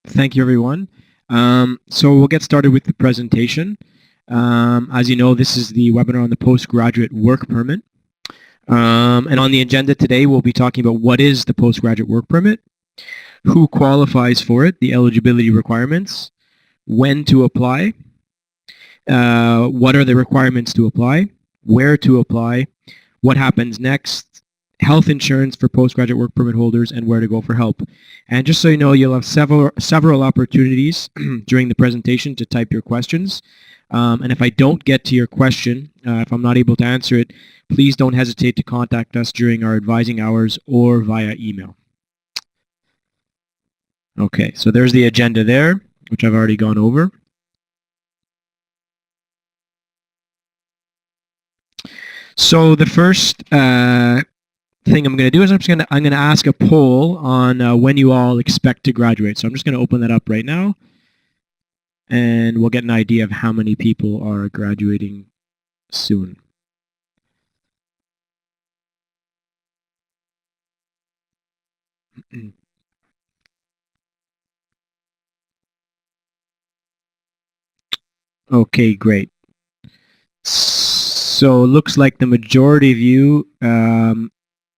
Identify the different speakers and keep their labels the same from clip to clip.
Speaker 1: Thank you, everyone. So we'll get started with the presentation. As you know, this is the webinar on the postgraduate work permit. And on the agenda today, we'll be talking about what is the postgraduate work permit, who qualifies for it, the eligibility requirements, when to apply, what are the requirements to apply, where to apply, what happens next, health insurance for postgraduate work permit holders, and where to go for help. And just so you know, you'll have several opportunities during the presentation to type your questions. And if I don't get to your question, if I'm not able to answer it, please don't hesitate to contact us during our advising hours or via email. Okay, so there's the agenda there, which I've already gone over. So the first thing I'm going to do is I'm going to ask a poll on when you all expect to graduate. So I'm just going to open that up right now, and we'll get an idea of how many people are graduating soon. Okay, great. So it looks like the majority of you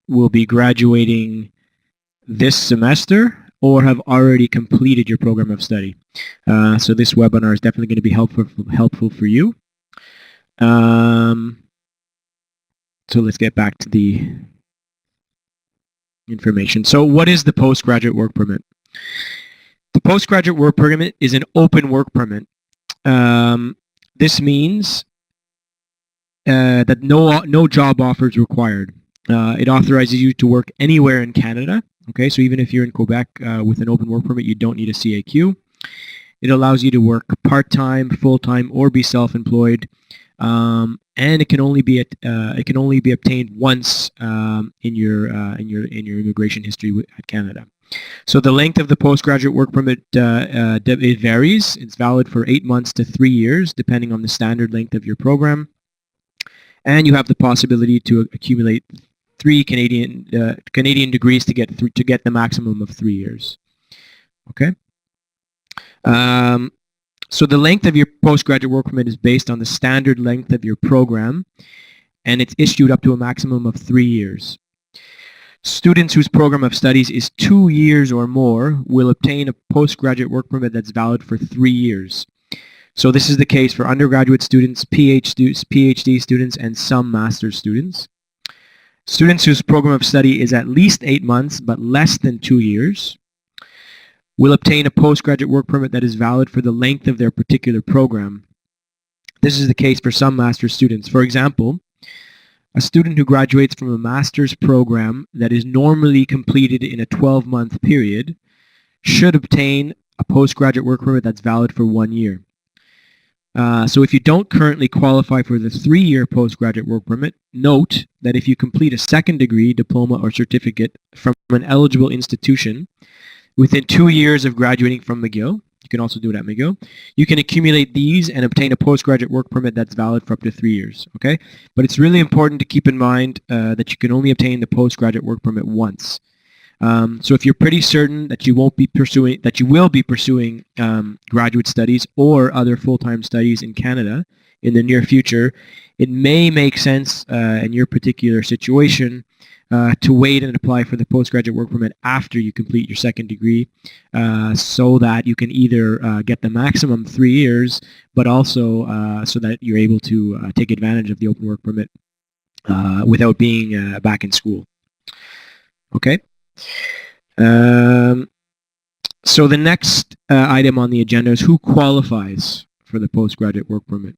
Speaker 1: will be graduating this semester or have already completed your program of study. So this webinar is definitely going to be helpful for you. So let's get back to the information. So what is the postgraduate work permit? The postgraduate work permit is an open work permit. This means that no job offer is required. It authorizes you to work anywhere in Canada. Okay, so even if you're in Quebec with an open work permit, you don't need a CAQ. It allows you to work part-time, full-time, or be self-employed, and it can only be obtained once in your immigration history at Canada. So the length of the postgraduate work permit it varies. It's valid for 8 months to 3 years, depending on the standard length of your program. And you have the possibility to accumulate 3 Canadian degrees to get the maximum of 3 years. Okay. So the length of your postgraduate work permit is based on the standard length of your program, and it's issued up to a maximum of 3 years. Students whose program of studies is 2 years or more will obtain a postgraduate work permit that's valid for 3 years. So this is the case for undergraduate students, PhD students, and some master's students. Students whose program of study is at least 8 months but less than 2 years will obtain a postgraduate work permit that is valid for the length of their particular program. This is the case for some master's students. For example, a student who graduates from a master's program that is normally completed in a 12-month period should obtain a postgraduate work permit that's valid for 1 year. So if you don't currently qualify for the 3-year postgraduate work permit, note that if you complete a second degree, diploma, or certificate from an eligible institution within 2 years of graduating from McGill, you can also do it at McGill, you can accumulate these and obtain a postgraduate work permit that's valid for up to 3 years. Okay, but it's really important to keep in mind that you can only obtain the postgraduate work permit once. So if you're pretty certain that you will be pursuing graduate studies or other full-time studies in Canada in the near future, it may make sense in your particular situation to wait and apply for the postgraduate work permit after you complete your second degree, so that you can either get the maximum 3 years, but also so that you're able to take advantage of the open work permit without being back in school. Okay. So the next item on the agenda is who qualifies for the postgraduate work permit.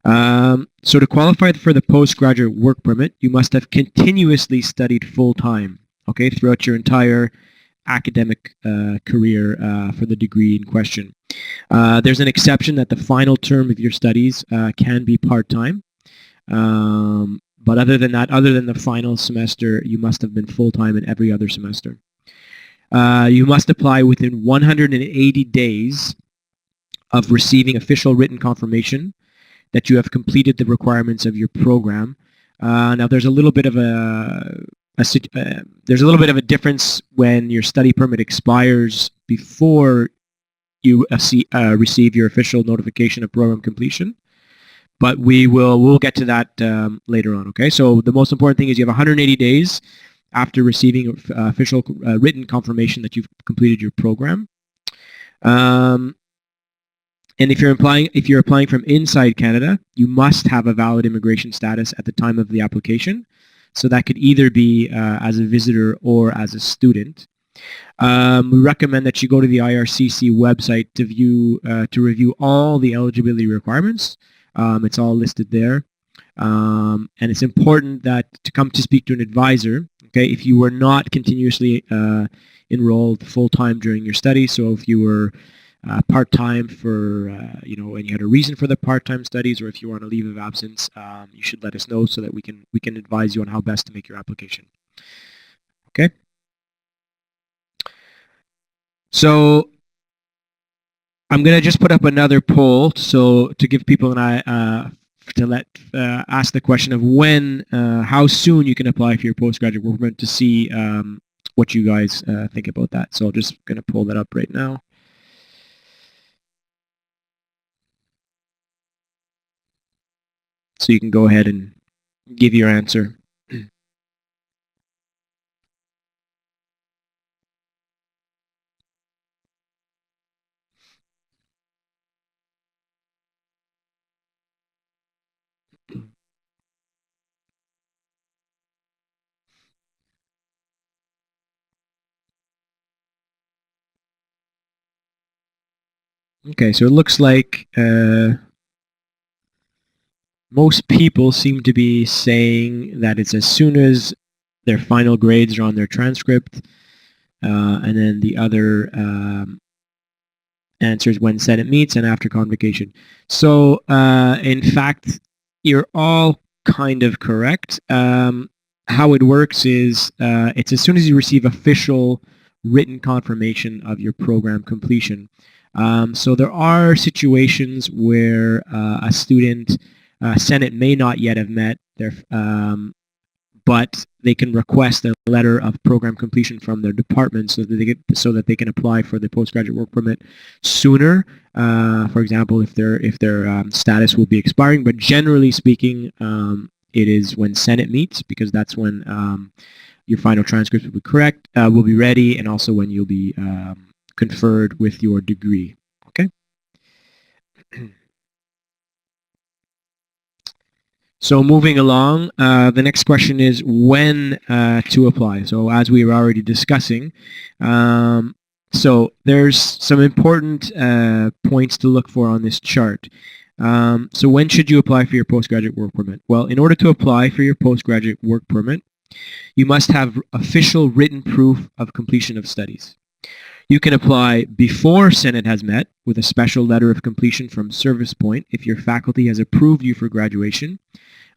Speaker 1: So to qualify for the postgraduate work permit, you must have continuously studied full-time, okay, throughout your entire academic career for the degree in question. There's an exception that the final term of your studies can be part-time. But other than that, other than the final semester, you must have been full-time in every other semester. You must apply within 180 days of receiving official written confirmation that you have completed the requirements of your program. Now, there's a little bit of a difference when your study permit expires before you receive your official notification of program completion. But we'll get to that later on. Okay, so the most important thing is you have 180 days after receiving official written confirmation that you've completed your program. And if you're applying from inside Canada, you must have a valid immigration status at the time of the application. So that could either be as a visitor or as a student. We recommend that you go to the IRCC website to review all the eligibility requirements. It's all listed there. And it's important that to come to speak to an advisor, okay, if you were not continuously enrolled full-time during your study, so if you were part-time for, and you had a reason for the part-time studies, or if you were on a leave of absence, you should let us know so that we can advise you on how best to make your application. Okay? So I'm going to just put up another poll so to give people ask the question of how soon you can apply for your postgraduate work permit to see what you guys think about that. So I'm just going to pull that up right now. So you can go ahead and give your answer. Okay, so it looks like most people seem to be saying that it's as soon as their final grades are on their transcript, and then the other answers when Senate meets and after convocation. So in fact, you're all kind of correct. How it works is it's as soon as you receive official written confirmation of your program completion. So there are situations where a student Senate may not yet have met their, but they can request a letter of program completion from their department so that they can apply for the postgraduate work permit sooner. For example, if their status will be expiring, but generally speaking, it is when Senate meets, because that's when your final transcript will be ready, and also when you'll be conferred with your degree. Okay. So moving along, the next question is when to apply. So as we were already discussing, so there's some important points to look for on this chart. So when should you apply for your postgraduate work permit? Well, in order to apply for your postgraduate work permit, you must have official written proof of completion of studies. You can apply before Senate has met with a special letter of completion from Service Point if your faculty has approved you for graduation,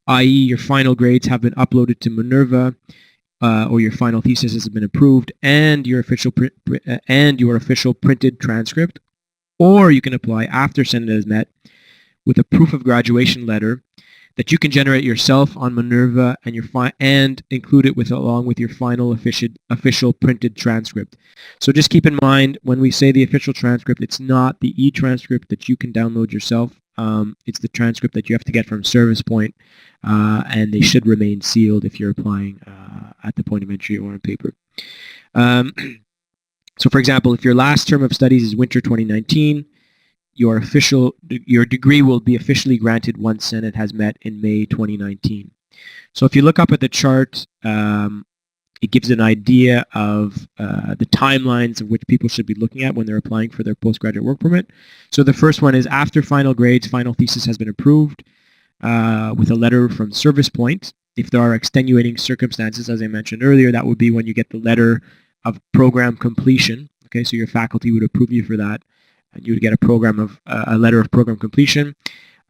Speaker 1: i.e. your final grades have been uploaded to Minerva, or your final thesis has been approved, and your official printed transcript. Or you can apply after Senate has met with a proof of graduation letter that you can generate yourself on Minerva and include it along with your final official printed transcript. So just keep in mind, when we say the official transcript, it's not the e-transcript that you can download yourself. It's the transcript that you have to get from Service Point, and they should remain sealed if you're applying at the point of entry or on paper. So for example, if your last term of studies is winter 2019, your degree will be officially granted once Senate has met in May 2019. So if you look up at the chart, it gives an idea of the timelines of which people should be looking at when they're applying for their postgraduate work permit. So the first one is after final grades, final thesis has been approved with a letter from Service Point. If there are extenuating circumstances, as I mentioned earlier, that would be when you get the letter of program completion. Okay, so your faculty would approve you for that, and you would get a letter of program completion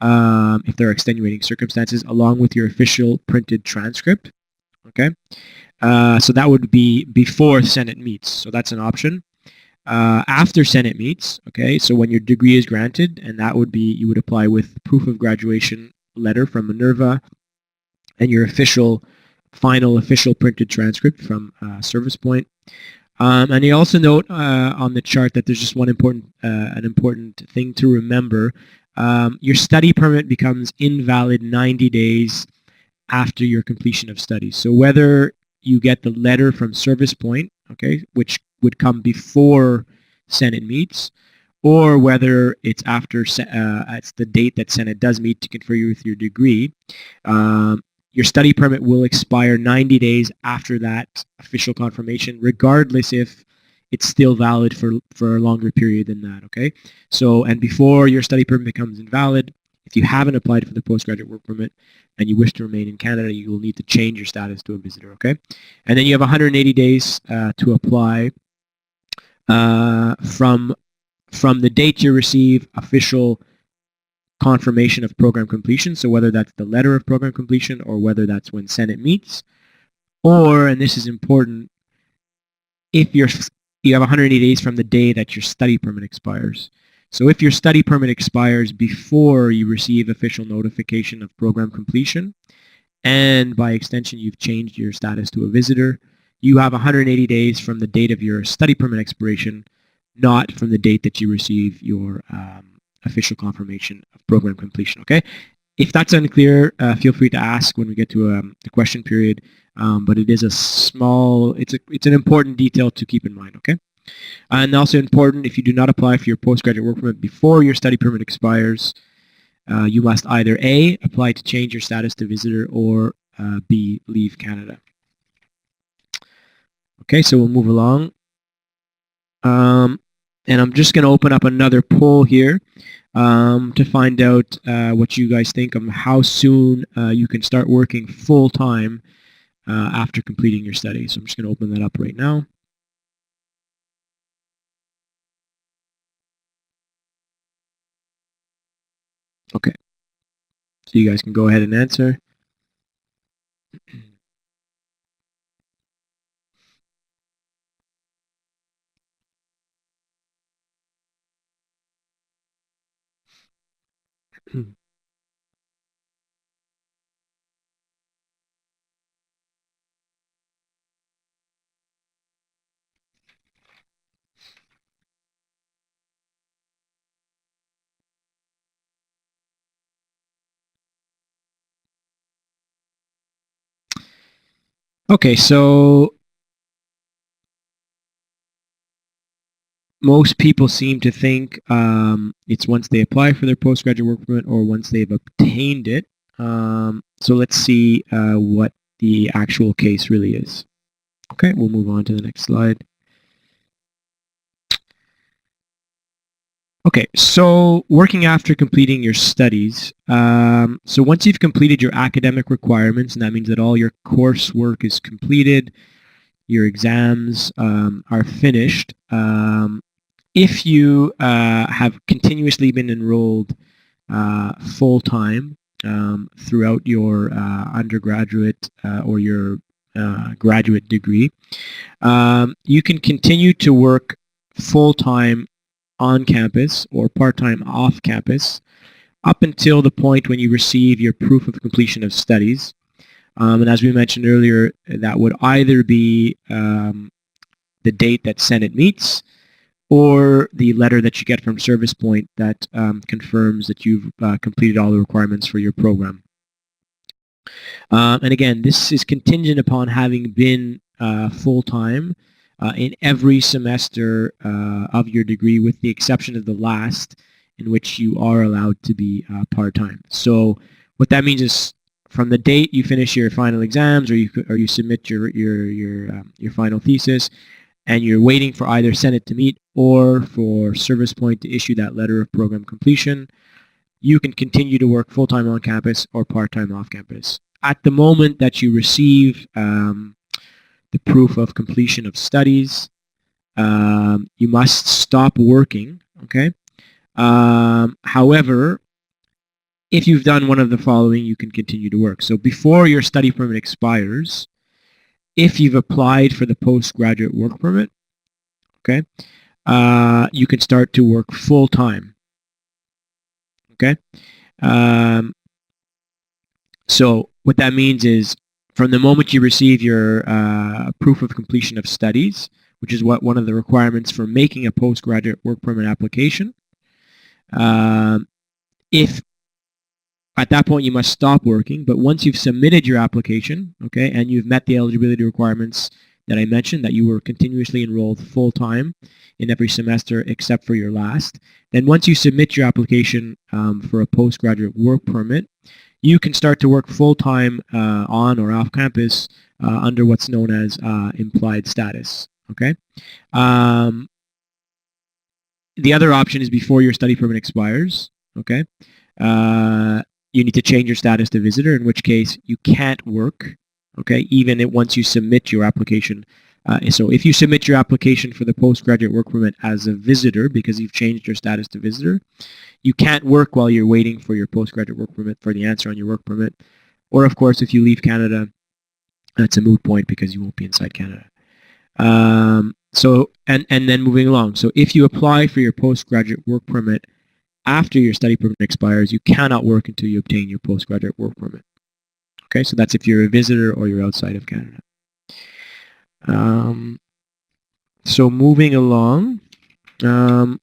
Speaker 1: if there are extenuating circumstances, along with your official printed transcript. Okay, so that would be before Senate meets. So that's an option. After Senate meets, okay, so when your degree is granted, and that would be, you would apply with proof of graduation letter from Minerva and your final official printed transcript from Service Point. And you also note on the chart that there's just one an important thing to remember. Your study permit becomes invalid 90 days after your completion of studies. So whether you get the letter from Service Point, okay, which would come before Senate meets, or whether it's after it's the date that Senate does meet to confer you with your degree, your study permit will expire 90 days after that official confirmation, regardless if it's still valid for a longer period than that, okay? So, and before your study permit becomes invalid, if you haven't applied for the postgraduate work permit and you wish to remain in Canada, you will need to change your status to a visitor, okay? And then you have 180 days to apply from the date you receive official confirmation of program completion, so whether that's the letter of program completion or whether that's when Senate meets, or, and this is important, if you have 180 days from the day that your study permit expires. So if your study permit expires before you receive official notification of program completion, and by extension you've changed your status to a visitor, you have 180 days from the date of your study permit expiration, not from the date that you receive your official confirmation of program completion, okay? If that's unclear, feel free to ask when we get to the question period, but it is it's an important detail to keep in mind, okay? And also important, if you do not apply for your postgraduate work permit before your study permit expires, you must either A, apply to change your status to visitor, or B, leave Canada. Okay, so we'll move along. And I'm just going to open up another poll here to find out what you guys think of how soon you can start working full-time after completing your studies. So I'm just going to open that up right now. Okay, so you guys can go ahead and answer. Okay, so most people seem to think it's once they apply for their postgraduate work permit or once they've obtained it. So let's see what the actual case really is. Okay, we'll move on to the next slide. Okay, so working after completing your studies. So once you've completed your academic requirements, and that means that all your coursework is completed, your exams are finished. If you have continuously been enrolled full-time throughout your undergraduate or your graduate degree, you can continue to work full-time on campus or part-time off campus up until the point when you receive your proof of completion of studies. And as we mentioned earlier, that would either be the date that Senate meets or the letter that you get from Service Point that confirms that you've completed all the requirements for your program. And again, this is contingent upon having been full-time in every semester of your degree, with the exception of the last, in which you are allowed to be part-time. So what that means is from the date you finish your final exams or you submit your final thesis, and you're waiting for either Senate to meet or for Service Point to issue that letter of program completion, you can continue to work full-time on campus or part-time off campus. At the moment that you receive the proof of completion of studies, you must stop working, okay? However, if you've done one of the following, you can continue to work. So before your study permit expires, if you've applied for the postgraduate work permit, okay, you can start to work full-time, okay? So what that means is from the moment you receive your proof of completion of studies, which is one of the requirements for making a postgraduate work permit application. If at that point you must stop working, but once you've submitted your application, okay, and you've met the eligibility requirements that I mentioned, that you were continuously enrolled full-time in every semester except for your last, then once you submit your application for a postgraduate work permit, you can start to work full-time on or off campus under what's known as implied status, okay? The other option is before your study permit expires, okay? You need to change your status to visitor, in which case you can't work, okay, even once you submit your application. So if you submit your application for the postgraduate work permit as a visitor because you've changed your status to visitor, you can't work while you're waiting for your postgraduate work permit, for the answer on your work permit. Or, of course, if you leave Canada, that's a moot point because you won't be inside Canada. And then moving along. So if you apply for your postgraduate work permit after your study permit expires, you cannot work until you obtain your postgraduate work permit. Okay, so that's if you're a visitor or you're outside of Canada. So moving along, I'm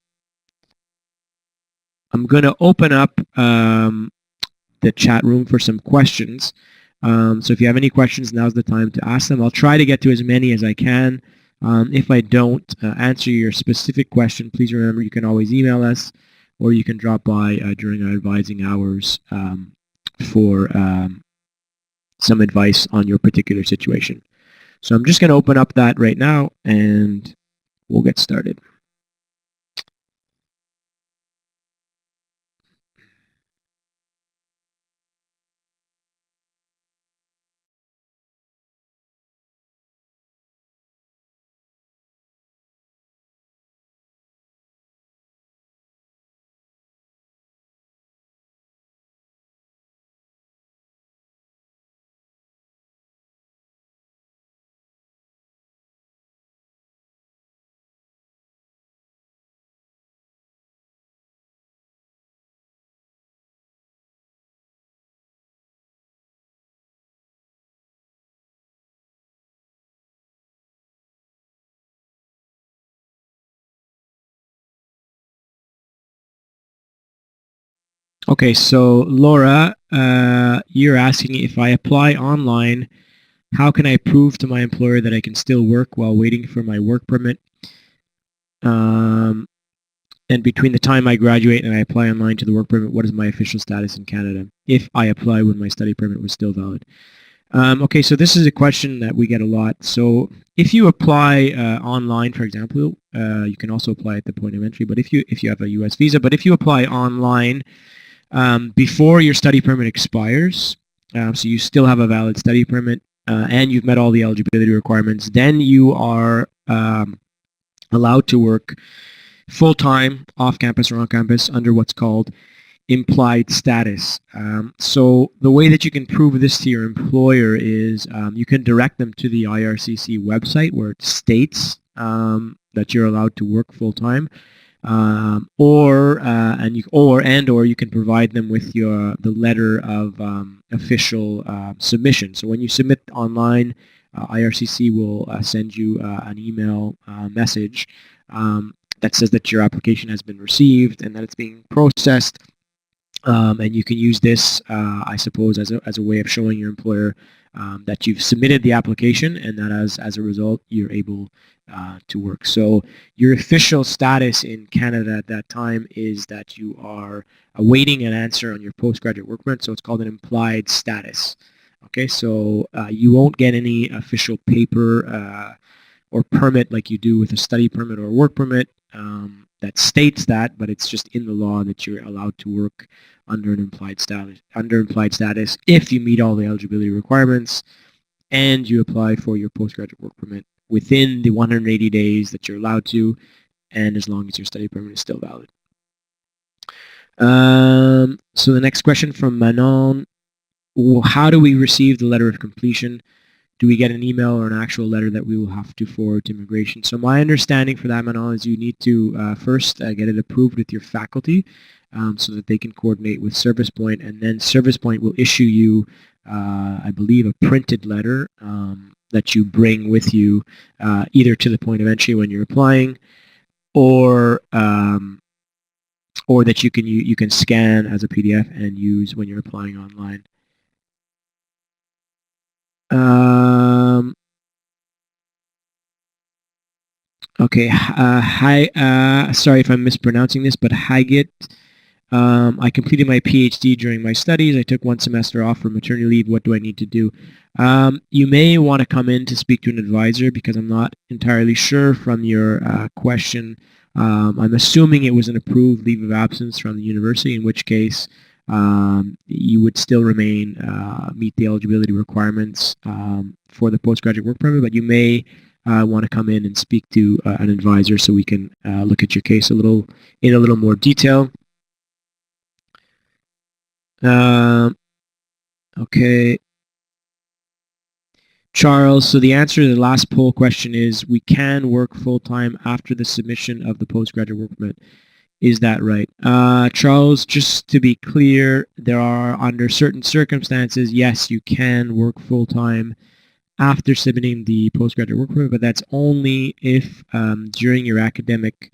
Speaker 1: going to open up the chat room for some questions. So if you have any questions, now's the time to ask them. I'll try to get to as many as I can. If I don't answer your specific question, please remember you can always email us, or you can drop by during our advising hours for some advice on your particular situation. So I'm just going to open up that right now, and we'll get started. Okay, so Laura, you're asking if I apply online, how can I prove to my employer that I can still work while waiting for my work permit? And between the time I graduate and I apply online to the work permit, what is my official status in Canada if I apply when my study permit was still valid? Okay, so this is a question that we get a lot. So if you apply online, for example, you can also apply at the point of entry, but if you have a U.S. visa, but if you apply online before your study permit expires, so you still have a valid study permit and you've met all the eligibility requirements, then you are allowed to work full-time, off-campus or on-campus under what's called implied status. So the way that you can prove this to your employer is you can direct them to the IRCC website where it states that you're allowed to work full-time, or you can provide them with the letter of official submission. So when you submit online, IRCC will send you an email message that says that your application has been received and that it's being processed. And you can use this, I suppose, as a way of showing your employer that you've submitted the application and that as a result you're able to work. So your official status in Canada at that time is that you are awaiting an answer on your postgraduate work permit, so it's called an implied status. Okay, so you won't get any official paper or permit like you do with a study permit or a work permit that states that, but it's just in the law that you're allowed to work under an implied status if you meet all the eligibility requirements and you apply for your postgraduate work permit within the 180 days that you're allowed to, and as long as your study permit is still valid. So the next question from Manon, how do we receive the letter of completion? Do we get an email or an actual letter that we will have to forward to immigration? So my understanding for that, Manon, is you need to first get it approved with your faculty so that they can coordinate with Service Point, and then Service Point will issue you, I believe, a printed letter that you bring with you either to the point of entry when you're applying, or that you can scan as a PDF and use when you're applying online. Okay, sorry if I'm mispronouncing this, but Hagit. I completed my PhD during my studies. I took 1 semester off for maternity leave. What do I need to do? You may want to come in to speak to an advisor, because I'm not entirely sure from your question. I'm assuming it was an approved leave of absence from the university, in which case you would still meet the eligibility requirements for the postgraduate work permit, but you may want to come in and speak to an advisor so we can look at your case in a little more detail. Okay. Charles, so the answer to the last poll question is we can work full-time after the submission of the postgraduate work permit. Is that right? Charles, just to be clear, there are, under certain circumstances, yes, you can work full-time after submitting the postgraduate work permit, but that's only if during your academic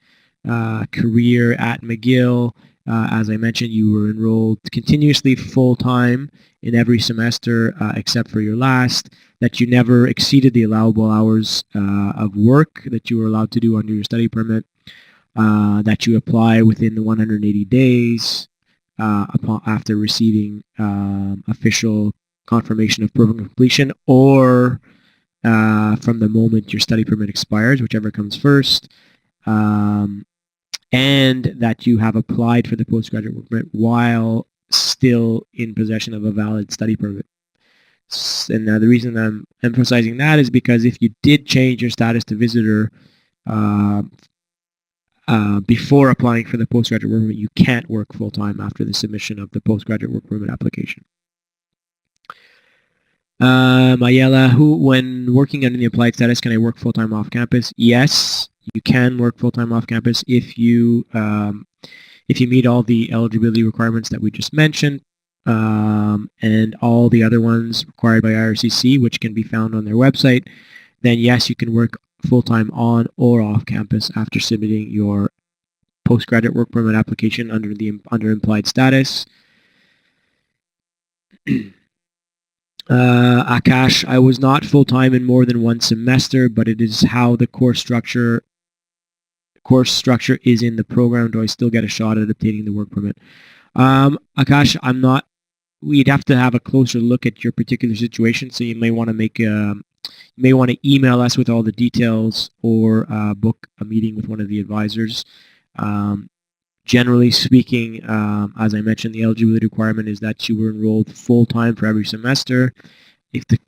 Speaker 1: career at McGill, as I mentioned, you were enrolled continuously full-time in every semester except for your last, that you never exceeded the allowable hours of work that you were allowed to do under your study permit, that you apply within the 180 days after receiving official confirmation of program completion, or from the moment your study permit expires, whichever comes first, and that you have applied for the postgraduate work permit while still in possession of a valid study permit. And now the reason I'm emphasizing that is because if you did change your status to visitor before applying for the postgraduate work permit, you can't work full-time after the submission of the postgraduate work permit application. Mayela, when working under the applied status, can I work full-time off campus? Yes, you can work full-time off campus if you meet all the eligibility requirements that we just mentioned, and all the other ones required by IRCC, which can be found on their website. Then yes, you can work full-time on or off campus after submitting your postgraduate work permit application under implied status. Akash, I was not full-time in more than 1 semester, but it is how the course structure is in the program. Do I still get a shot at obtaining the work permit? Akash, we'd have to have a closer look at your particular situation, so you may want to email us with all the details, or book a meeting with one of the advisors. Generally speaking, as I mentioned, the eligibility requirement is that you were enrolled full-time for every semester. If the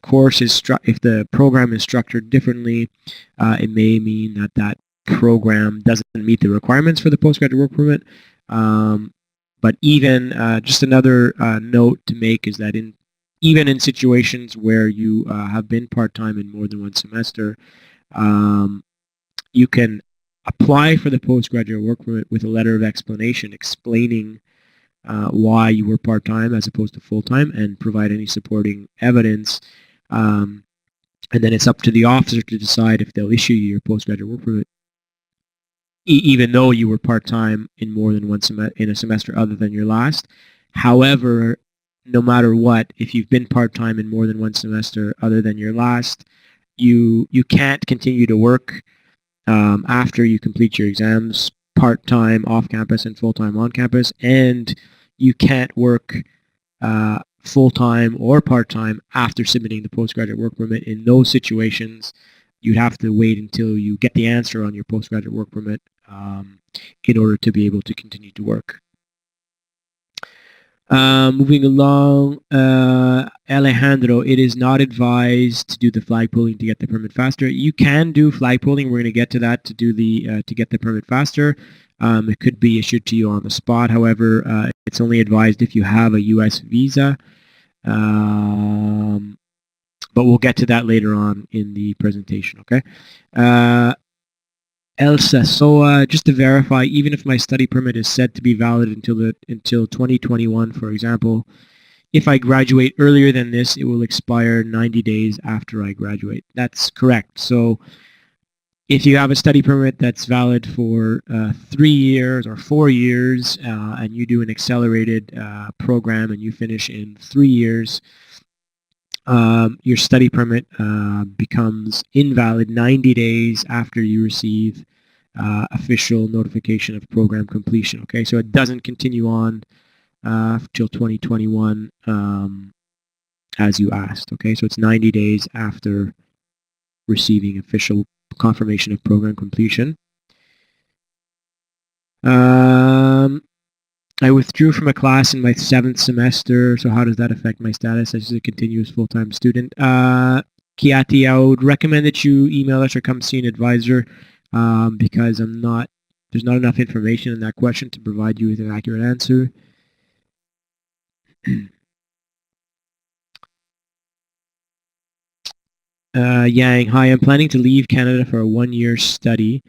Speaker 1: program is structured differently, it may mean that program doesn't meet the requirements for the postgraduate work permit. But even just another note to make is that even in situations where you have been part-time in more than 1 semester, you can apply for the postgraduate work permit with a letter of explanation explaining why you were part-time as opposed to full-time, and provide any supporting evidence. And then it's up to the officer to decide if they'll issue you your postgraduate work permit, even though you were part-time in more than in a semester other than your last. However, no matter what, if you've been part-time in more than 1 semester other than your last, you can't continue to work after you complete your exams part-time off-campus and full-time on-campus, and you can't work full-time or part-time after submitting the postgraduate work permit. In those situations, you'd have to wait until you get the answer on your postgraduate work permit in order to be able to continue to work. Moving along, Alejandro, it is not advised to do the flag pulling to get the permit faster. You can do flag pulling. We're going to get to that to get the permit faster. It could be issued to you on the spot. However, it's only advised if you have a U.S. visa. But we'll get to that later on in the presentation. Okay. Elsa, so just to verify, even if my study permit is said to be valid until 2021, for example, if I graduate earlier than this, it will expire 90 days after I graduate. That's correct. So if you have a study permit that's valid for 3 years or 4 years, and you do an accelerated program and you finish in 3 years, your study permit becomes invalid 90 days after you receive official notification of program completion. Okay, so it doesn't continue on till 2021 as you asked. Okay, so it's 90 days after receiving official confirmation of program completion. I withdrew from a class in my 7th semester, so how does that affect my status as a continuous full-time student? Kiati, I would recommend that you email us or come see an advisor because there's not enough information in that question to provide you with an accurate answer. Yang, hi, I'm planning to leave Canada for a 1-year study.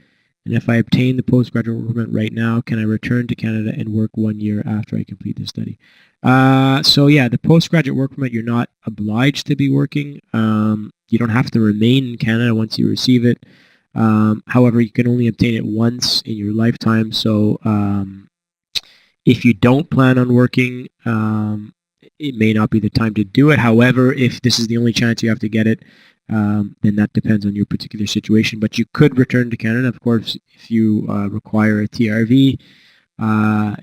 Speaker 1: And if I obtain the postgraduate work permit right now, can I return to Canada and work 1 year after I complete the study? So yeah, the postgraduate work permit, you're not obliged to be working. You don't have to remain in Canada once you receive it. However, you can only obtain it once in your lifetime. So if you don't plan on working, it may not be the time to do it. However, if this is the only chance you have to get it, then that depends on your particular situation. But you could return to Canada. Of course, if you require a TRV,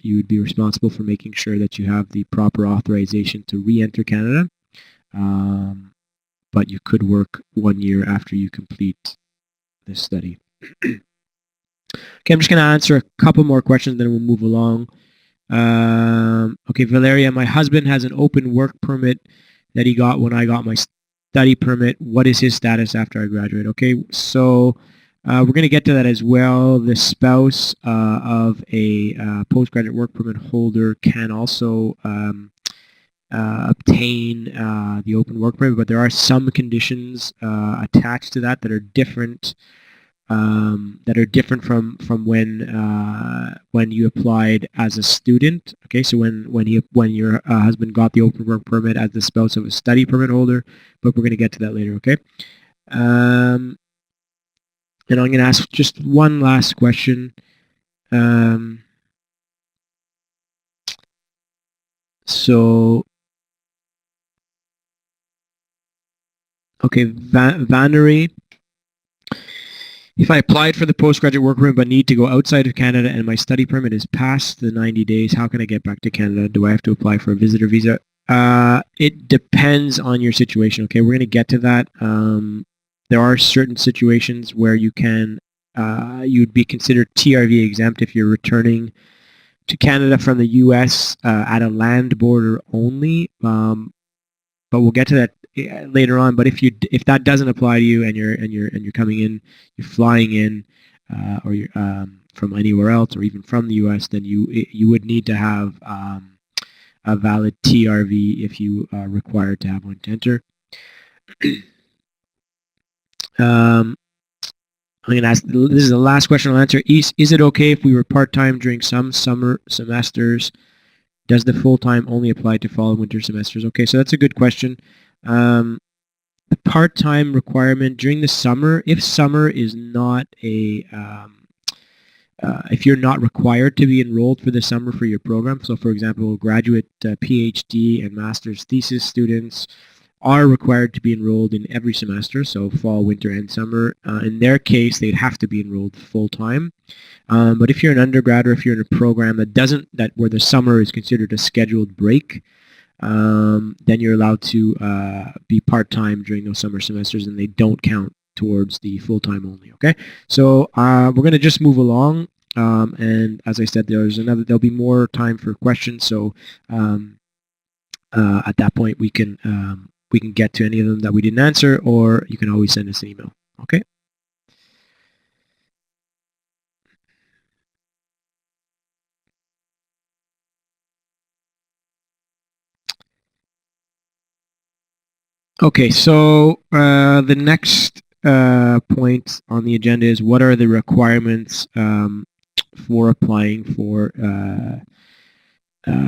Speaker 1: you would be responsible for making sure that you have the proper authorization to re-enter Canada. But you could work 1 year after you complete this study. Okay, I'm just going to answer a couple more questions, then we'll move along. Okay, Valeria, my husband has an open work permit that he got when I got my study permit. What is his status after I graduate? Okay, so we're going to get to that as well. The spouse of a postgraduate work permit holder can also obtain the open work permit, but there are some conditions attached to that are different. From when you applied as a student. Okay, so when your husband got the open work permit as the spouse of a study permit holder, but we're going to get to that later. Okay, and I'm going to ask just one last question. So, okay, Vanery. If I applied for the postgraduate work permit but need to go outside of Canada and my study permit is past the 90 days, how can I get back to Canada? Do I have to apply for a visitor visa? It depends on your situation. Okay, we're going to get to that. There are certain situations where you'd be considered TRV exempt if you're returning to Canada from the U.S. At a land border only. But we'll get to that later on. But if that doesn't apply to you and you're coming in, you're flying in, or you're from anywhere else or even from the U.S., then you would need to have a valid TRV if you are required to have one to enter. I'm going to ask, this is the last question I'll answer. Is it okay if we were part-time during some summer semesters? Does the full-time only apply to fall and winter semesters? Okay, so that's a good question. The part-time requirement during the summer, if summer is not a, if you're not required to be enrolled for the summer for your program, so for example, graduate PhD and master's thesis students are required to be enrolled in every semester, so fall, winter, and summer. In their case, they'd have to be enrolled full-time. But if you're an undergrad or if you're in a program where the summer is considered a scheduled break, then you're allowed to be part-time during those summer semesters, and they don't count towards the full-time only. Okay, so we're going to just move along, and as I said, there'll be more time for questions. So at that point, we can get to any of them that we didn't answer, or you can always send us an email. Okay. Okay, so the next point on the agenda is what are the requirements for applying for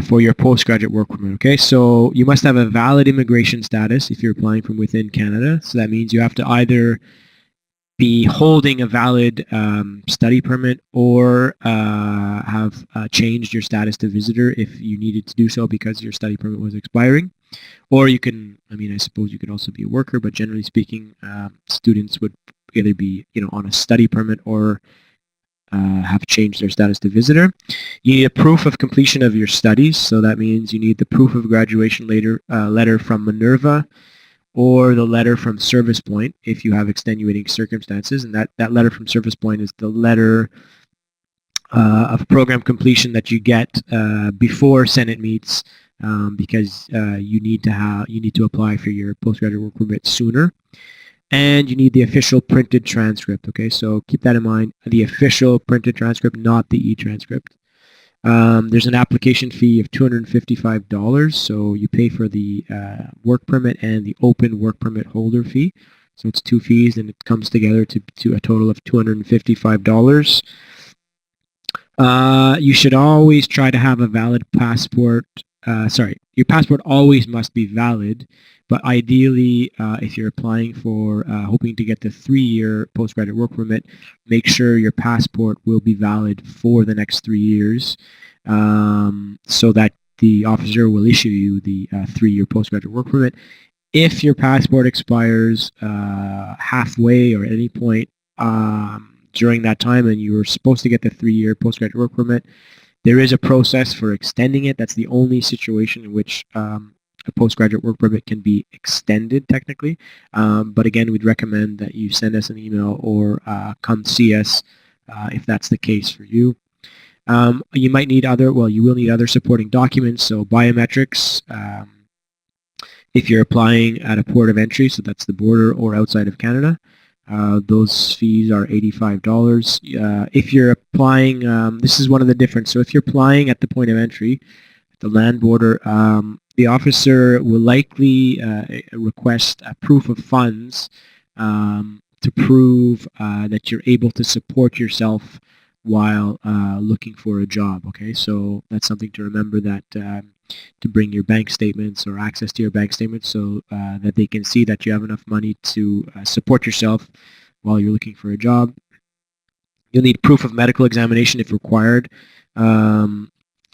Speaker 1: for your postgraduate work permit. Okay, so you must have a valid immigration status if you're applying from within Canada. So that means you have to either be holding a valid study permit or have changed your status to visitor if you needed to do so because your study permit was expiring. Or you can, I mean, I suppose you could also be a worker, but generally speaking, students would either be, on a study permit or have changed their status to visitor. You need a proof of completion of your studies, so that means you need the proof of graduation letter from Minerva or the letter from Service Point if you have extenuating circumstances, and that letter from Service Point is the letter of program completion that you get before Senate meets because you need to apply for your postgraduate work permit sooner. And you need the official printed transcript, okay? So keep that in mind, the official printed transcript, not the e-transcript. There's an application fee of $255, so you pay for the work permit and the open work permit holder fee. So it's two fees, and it comes together to a total of $255. You should always try to have a valid passport. Your passport always must be valid, but ideally, if you're applying for hoping to get the 3-year postgraduate work permit, make sure your passport will be valid for the next 3 years so that the officer will issue you the 3-year postgraduate work permit. If your passport expires halfway or at any point during that time and you were supposed to get the 3-year postgraduate work permit, there is a process for extending it. That's the only situation in which a postgraduate work permit can be extended technically. But again, we'd recommend that you send us an email or come see us if that's the case for you. You might need you will need other supporting documents, so biometrics. If you're applying at a port of entry, so that's the border or outside of Canada, those fees are $85. If you're applying, this is one of the difference. So if you're applying at the point of entry, at the land border, the officer will likely request a proof of funds to prove that you're able to support yourself while looking for a job. Okay, so that's something to remember, that to bring your bank statements or access to your bank statements so that they can see that you have enough money to support yourself while you're looking for a job. You'll need proof of medical examination if required.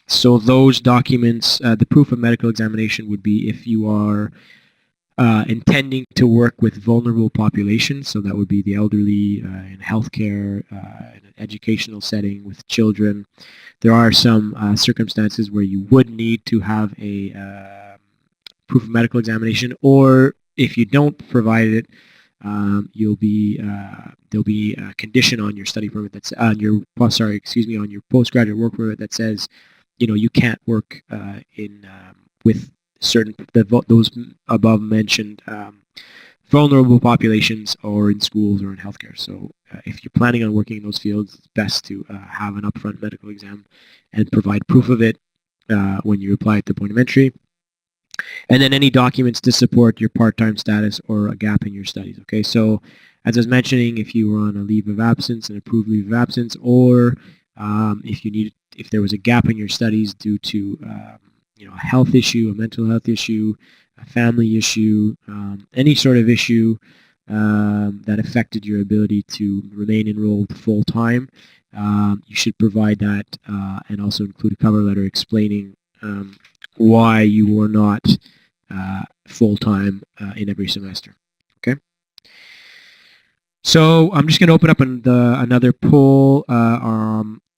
Speaker 1: So those documents, the proof of medical examination would be if you are intending to work with vulnerable populations, so that would be the elderly in healthcare, in an educational setting with children. There are some circumstances where you would need to have a proof of medical examination, or if you don't provide it, there'll be a condition on your study permit that's on your on your postgraduate work permit that says, you can't work with those above mentioned vulnerable populations or in schools or in healthcare. So if you're planning on working in those fields, it's best to have an upfront medical exam and provide proof of it when you apply at the point of entry. And then any documents to support your part-time status or a gap in your studies. Okay, so as I was mentioning, if you were on a leave of absence, an approved leave of absence, or if there was a gap in your studies due to a health issue, a mental health issue, a family issue, any sort of issue that affected your ability to remain enrolled full-time, you should provide that and also include a cover letter explaining why you were not full-time in every semester. Okay. So I'm just going to open up another poll.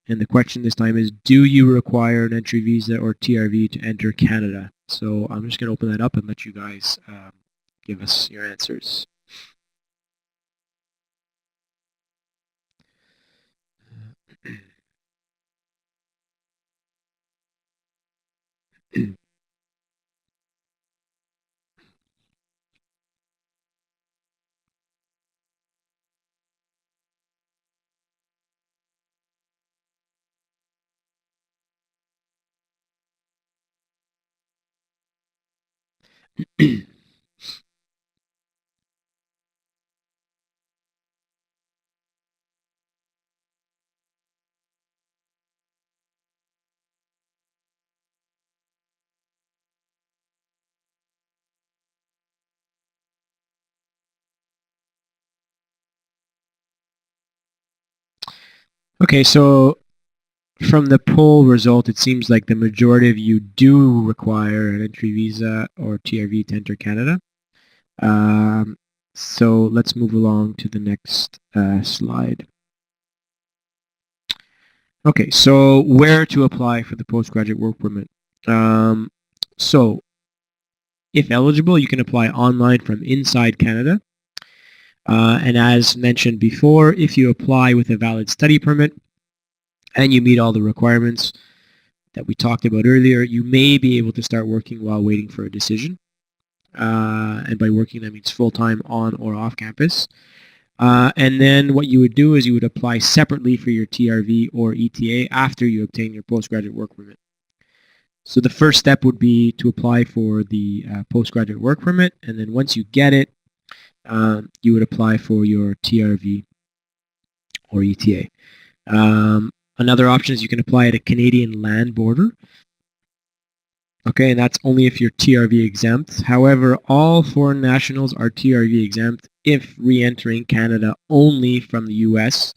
Speaker 1: And the question this time is, do you require an entry visa or TRV to enter Canada? So I'm just going to open that up and let you guys give us your answers. Okay, so from the poll result, it seems like the majority of you do require an entry visa or TRV to enter Canada. So let's move along to the next slide. Okay, so where to apply for the postgraduate work permit? So if eligible, you can apply online from inside Canada. And as mentioned before, if you apply with a valid study permit and you meet all the requirements that we talked about earlier, you may be able to start working while waiting for a decision. And by working, that means full-time on or off campus. And then what you would do is you would apply separately for your TRV or ETA after you obtain your postgraduate work permit. So the first step would be to apply for the postgraduate work permit, and then once you get it, you would apply for your TRV or ETA. Another option is you can apply at a Canadian land border. Okay, and that's only if you're TRV exempt. However, all foreign nationals are TRV exempt if re-entering Canada only from the US,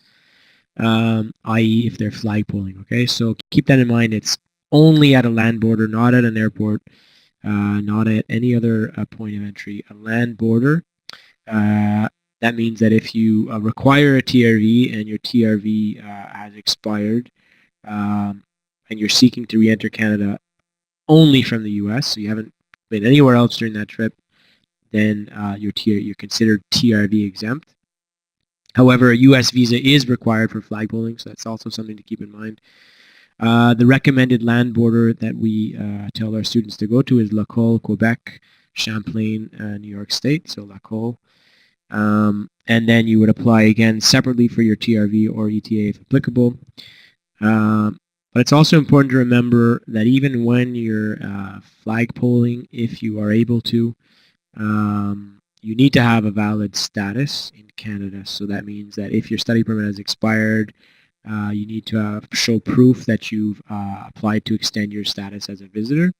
Speaker 1: i.e. if they're flagpoling. Okay, so keep that in mind. It's only at a land border, not at an airport, not at any other point of entry. A land border. That means that if you require a TRV and your TRV has expired, and you're seeking to re-enter Canada only from the U.S., so you haven't been anywhere else during that trip, then you're considered TRV exempt. However, a U.S. visa is required for flagpoling, so that's also something to keep in mind. The recommended land border that we tell our students to go to is Lacolle, Quebec, Champlain, New York State, so Lacolle. And then you would apply again separately for your TRV or ETA if applicable. But it's also important to remember that even when you're flagpoling, if you are able to, you need to have a valid status in Canada. So that means that if your study permit has expired, you need to show proof that you've applied to extend your status as a visitor.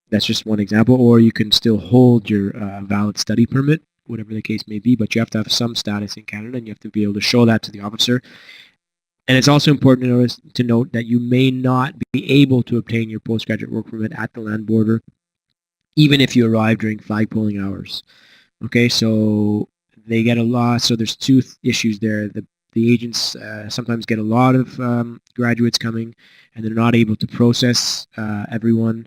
Speaker 1: That's just one example. Or you can still hold your valid study permit, whatever the case may be, but you have to have some status in Canada, and you have to be able to show that to the officer. And it's also important to note that you may not be able to obtain your postgraduate work permit at the land border, even if you arrive during flagpoling hours. Okay, so they get a lot. So there's two issues there. The agents sometimes get a lot of graduates coming, and they're not able to process everyone.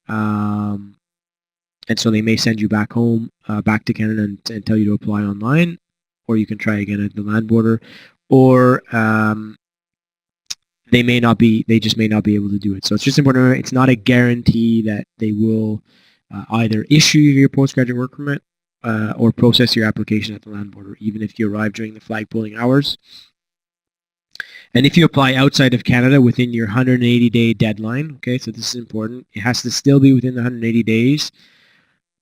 Speaker 1: And so they may send you back home, back to Canada, and tell you to apply online, or you can try again at the land border, or they just may not be able to do it. So it's just important to remember, it's not a guarantee that they will either issue your postgraduate work permit or process your application at the land border, even if you arrive during the flagpoling hours. And if you apply outside of Canada within your 180-day deadline, okay, so this is important, it has to still be within the 180 days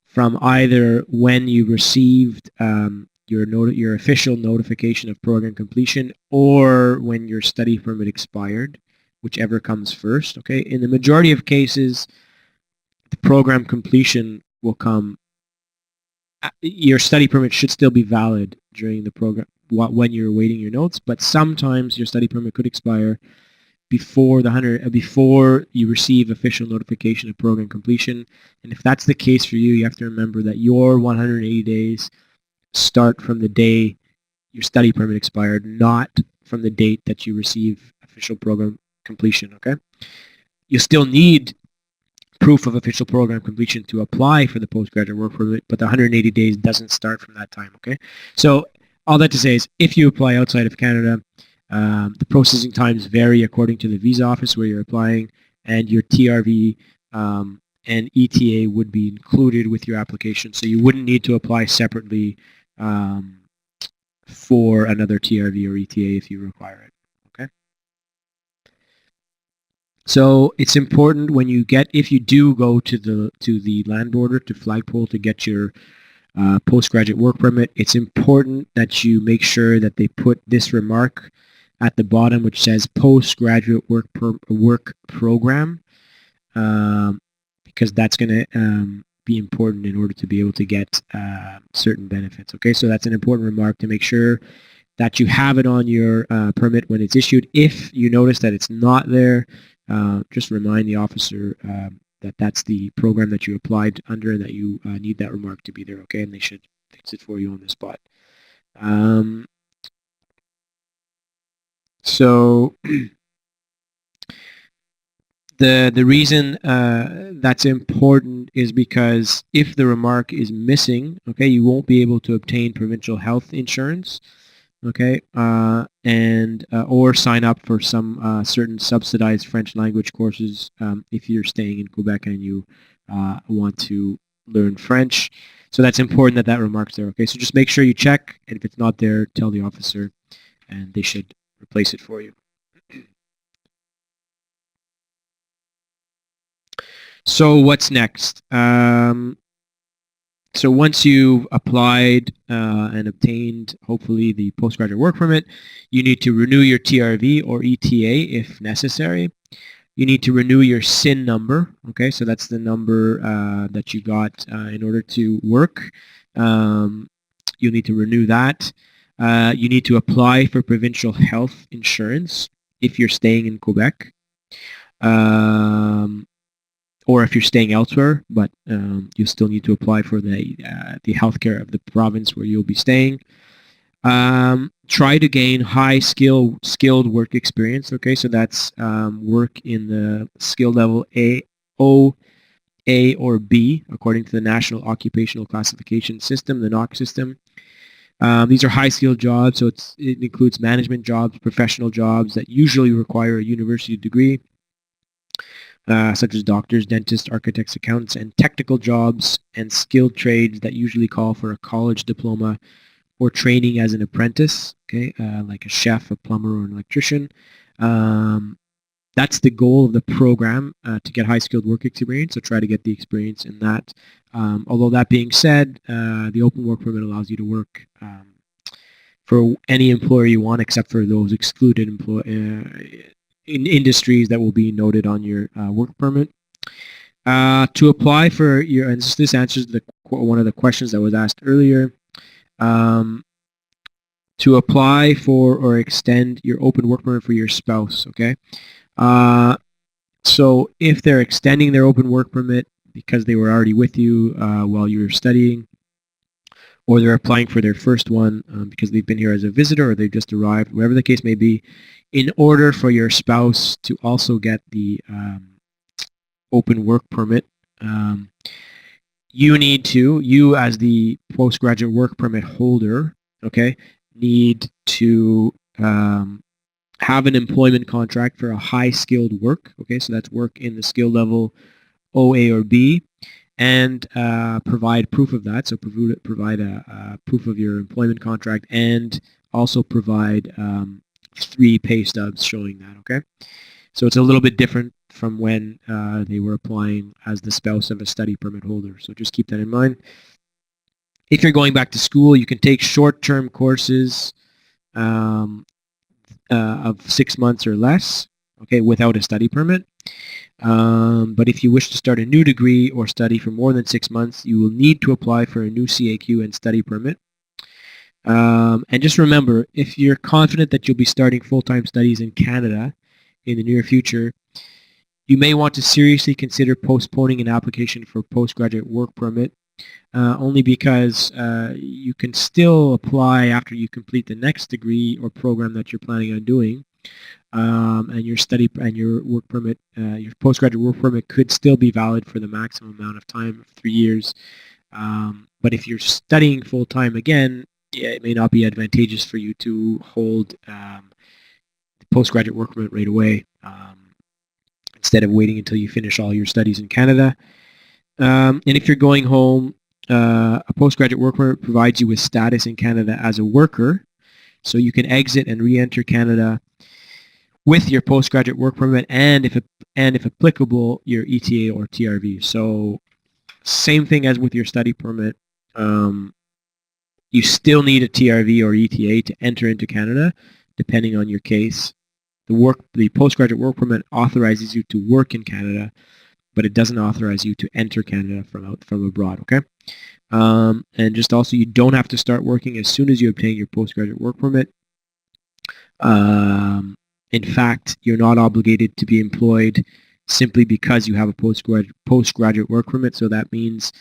Speaker 1: from either when you received your official notification of program completion or when your study permit expired, whichever comes first. Okay, in the majority of cases, the program completion will come. Your study permit should still be valid during the program when you're awaiting your notes, but sometimes your study permit could expire before before you receive official notification of program completion. And if that's the case for you, you have to remember that your 180 days start from the day your study permit expired, not from the date that you receive official program completion. Okay, you still need proof of official program completion to apply for the postgraduate work permit, but the 180 days doesn't start from that time. Okay, so all that to say is, if you apply outside of Canada, the processing times vary according to the visa office where you're applying, and your TRV and ETA would be included with your application, so you wouldn't need to apply separately for another TRV or ETA if you require it. Okay. So it's important if you do go to the land border, to flagpole, to get your postgraduate work permit, it's important that you make sure that they put this remark at the bottom, which says postgraduate work program, because that's going to be important in order to be able to get certain benefits. Okay, so that's an important remark to make sure that you have it on your permit when it's issued. If you notice that it's not there, just remind the officer that that's the program that you applied under and that you need that remark to be there, okay? And they should fix it for you on the spot. So the reason that's important is because if the remark is missing, okay, you won't be able to obtain provincial health insurance, okay, and or sign up for some certain subsidized French language courses if you're staying in Quebec and you want to learn French. So that's important that that remark's there, okay? So just make sure you check, and if it's not there, tell the officer, and they should replace it for you. So what's next? So once you've applied and obtained, hopefully, the postgraduate work permit, you need to renew your TRV or ETA if necessary. You need to renew your SIN number, okay? So that's the number that you got in order to work. You need to renew that. You need to apply for provincial health insurance if you're staying in Quebec. Or if you're staying elsewhere, but you still need to apply for the healthcare of the province where you'll be staying. Try to gain skilled work experience. Okay, so that's work in the skill level A, O, A, or B, according to the National Occupational Classification System, the NOC system. These are high-skilled jobs, so it includes management jobs, professional jobs that usually require a university degree. Such as doctors, dentists, architects, accountants, and technical jobs and skilled trades that usually call for a college diploma or training as an apprentice, okay, like a chef, a plumber, or an electrician. That's the goal of the program, to get high-skilled work experience, so try to get the experience in that. Although that being said, the open work permit allows you to work for any employer you want except for those excluded in industries that will be noted on your work permit. To apply for your, and this answers one of the questions that was asked earlier, to apply for or extend your open work permit for your spouse, okay? So if they're extending their open work permit because they were already with you while you were studying, or they're applying for their first one because they've been here as a visitor or they've just arrived, whatever the case may be, in order for your spouse to also get the open work permit, you as the postgraduate work permit holder, okay, need to have an employment contract for a high-skilled work, okay, so that's work in the skill level O, A, or B, and provide proof of that, so provide a proof of your employment contract, and also provide 3 pay stubs showing that, okay? So it's a little bit different from when they were applying as the spouse of a study permit holder, so just keep that in mind. If you're going back to school, you can take short-term courses of 6 months or less, okay, without a study permit. But if you wish to start a new degree or study for more than 6 months, you will need to apply for a new CAQ and study permit. And just remember, if you're confident that you'll be starting full-time studies in Canada in the near future, you may want to seriously consider postponing an application for postgraduate work permit, only because you can still apply after you complete the next degree or program that you're planning on doing, and your study and your work permit, your postgraduate work permit could still be valid for the maximum amount of time of 3 years. But if you're studying full-time again, yeah, it may not be advantageous for you to hold the postgraduate work permit right away instead of waiting until you finish all your studies in Canada. And if you're going home, a postgraduate work permit provides you with status in Canada as a worker, so you can exit and re-enter Canada with your postgraduate work permit and if applicable, your ETA or TRV. So same thing as with your study permit. You still need a TRV or ETA to enter into Canada, depending on your case. The postgraduate work permit authorizes you to work in Canada, but it doesn't authorize you to enter Canada from abroad, okay? And just also, you don't have to start working as soon as you obtain your postgraduate work permit. In fact, you're not obligated to be employed simply because you have a postgraduate work permit. So that means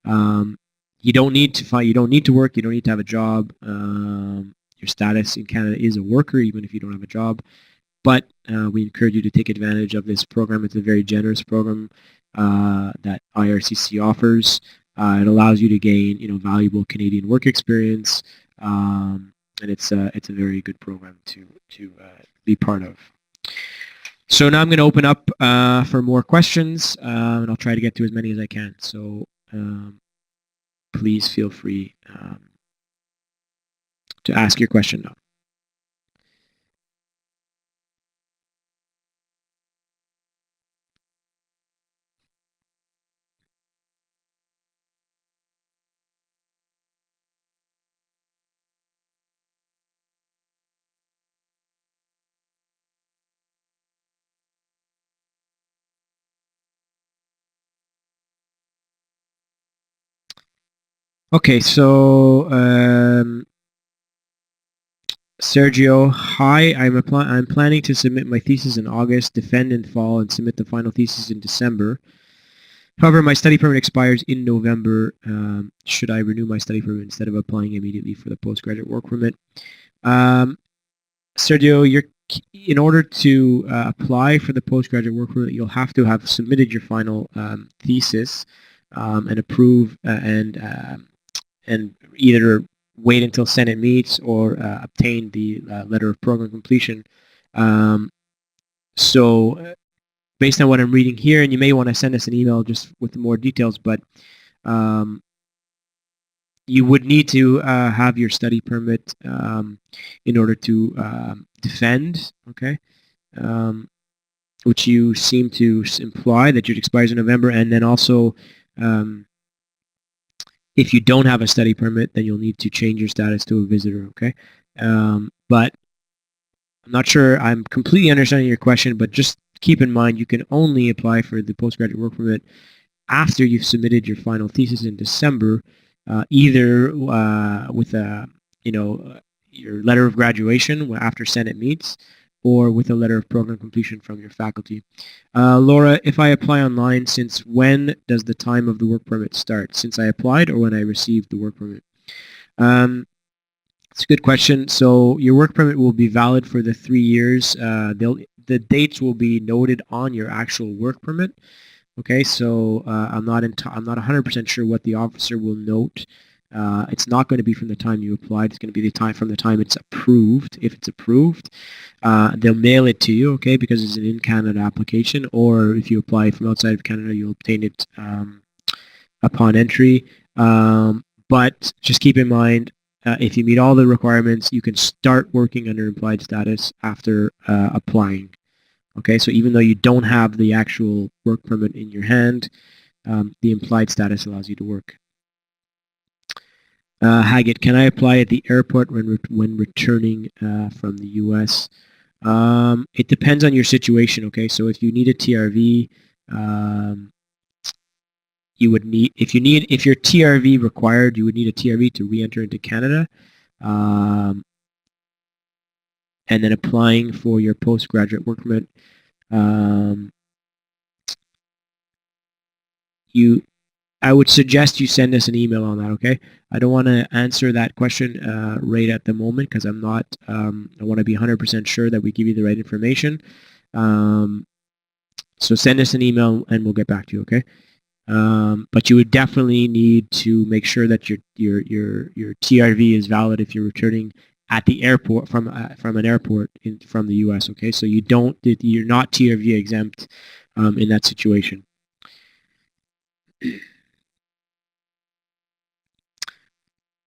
Speaker 1: you don't need to find, you don't need to work, you don't need to have a job. Your status in Canada is a worker, even if you don't have a job. But we encourage you to take advantage of this program. It's a very generous program that IRCC offers. It allows you to gain, valuable Canadian work experience, and it's a very good program to be part of. So now I'm going to open up for more questions, and I'll try to get to as many as I can. So please feel free to ask your question now. Okay, so Sergio, hi. I'm planning to submit my thesis in August, defend in fall, and submit the final thesis in December. However, my study permit expires in November. Should I renew my study permit instead of applying immediately for the postgraduate work permit? Sergio, in order to apply for the postgraduate work permit, you'll have to have submitted your final thesis and approve and either wait until Senate meets or obtain the letter of program completion. So based on what I'm reading here, and you may want to send us an email just with more details, but you would need to have your study permit in order to defend, okay? Which you seem to imply that it expires in November, and then also if you don't have a study permit, then you'll need to change your status to a visitor, okay? But I'm not sure I'm completely understanding your question, but just keep in mind you can only apply for the postgraduate work permit after you've submitted your final thesis in December, either with your letter of graduation after Senate meets, or with a letter of program completion from your faculty. Laura, if I apply online, since when does the time of the work permit start? Since I applied or when I received the work permit? It's a good question. So your work permit will be valid for the 3 years. The dates will be noted on your actual work permit. Okay, so I'm not 100% sure what the officer will note. It's not going to be from the time you applied. It's going to be from the time it's approved. If it's approved, they'll mail it to you, okay, because it's an in-Canada application. Or if you apply from outside of Canada, you'll obtain it upon entry. But just keep in mind, if you meet all the requirements, you can start working under implied status after applying. Okay, so even though you don't have the actual work permit in your hand, the implied status allows you to work. Haggett, can I apply at the airport when returning from the U.S.? It depends on your situation. Okay, so if you need a TRV, you would need if your TRV required, you would need a TRV to re-enter into Canada, and then applying for your postgraduate work permit. I would suggest you send us an email on that, okay? I don't want to answer that question right at the moment because I'm not, I want to be 100% sure that we give you the right information. So send us an email and we'll get back to you, okay? But you would definitely need to make sure that your TRV is valid if you're returning at the airport from an airport from the U.S., okay? So you're not TRV exempt in that situation.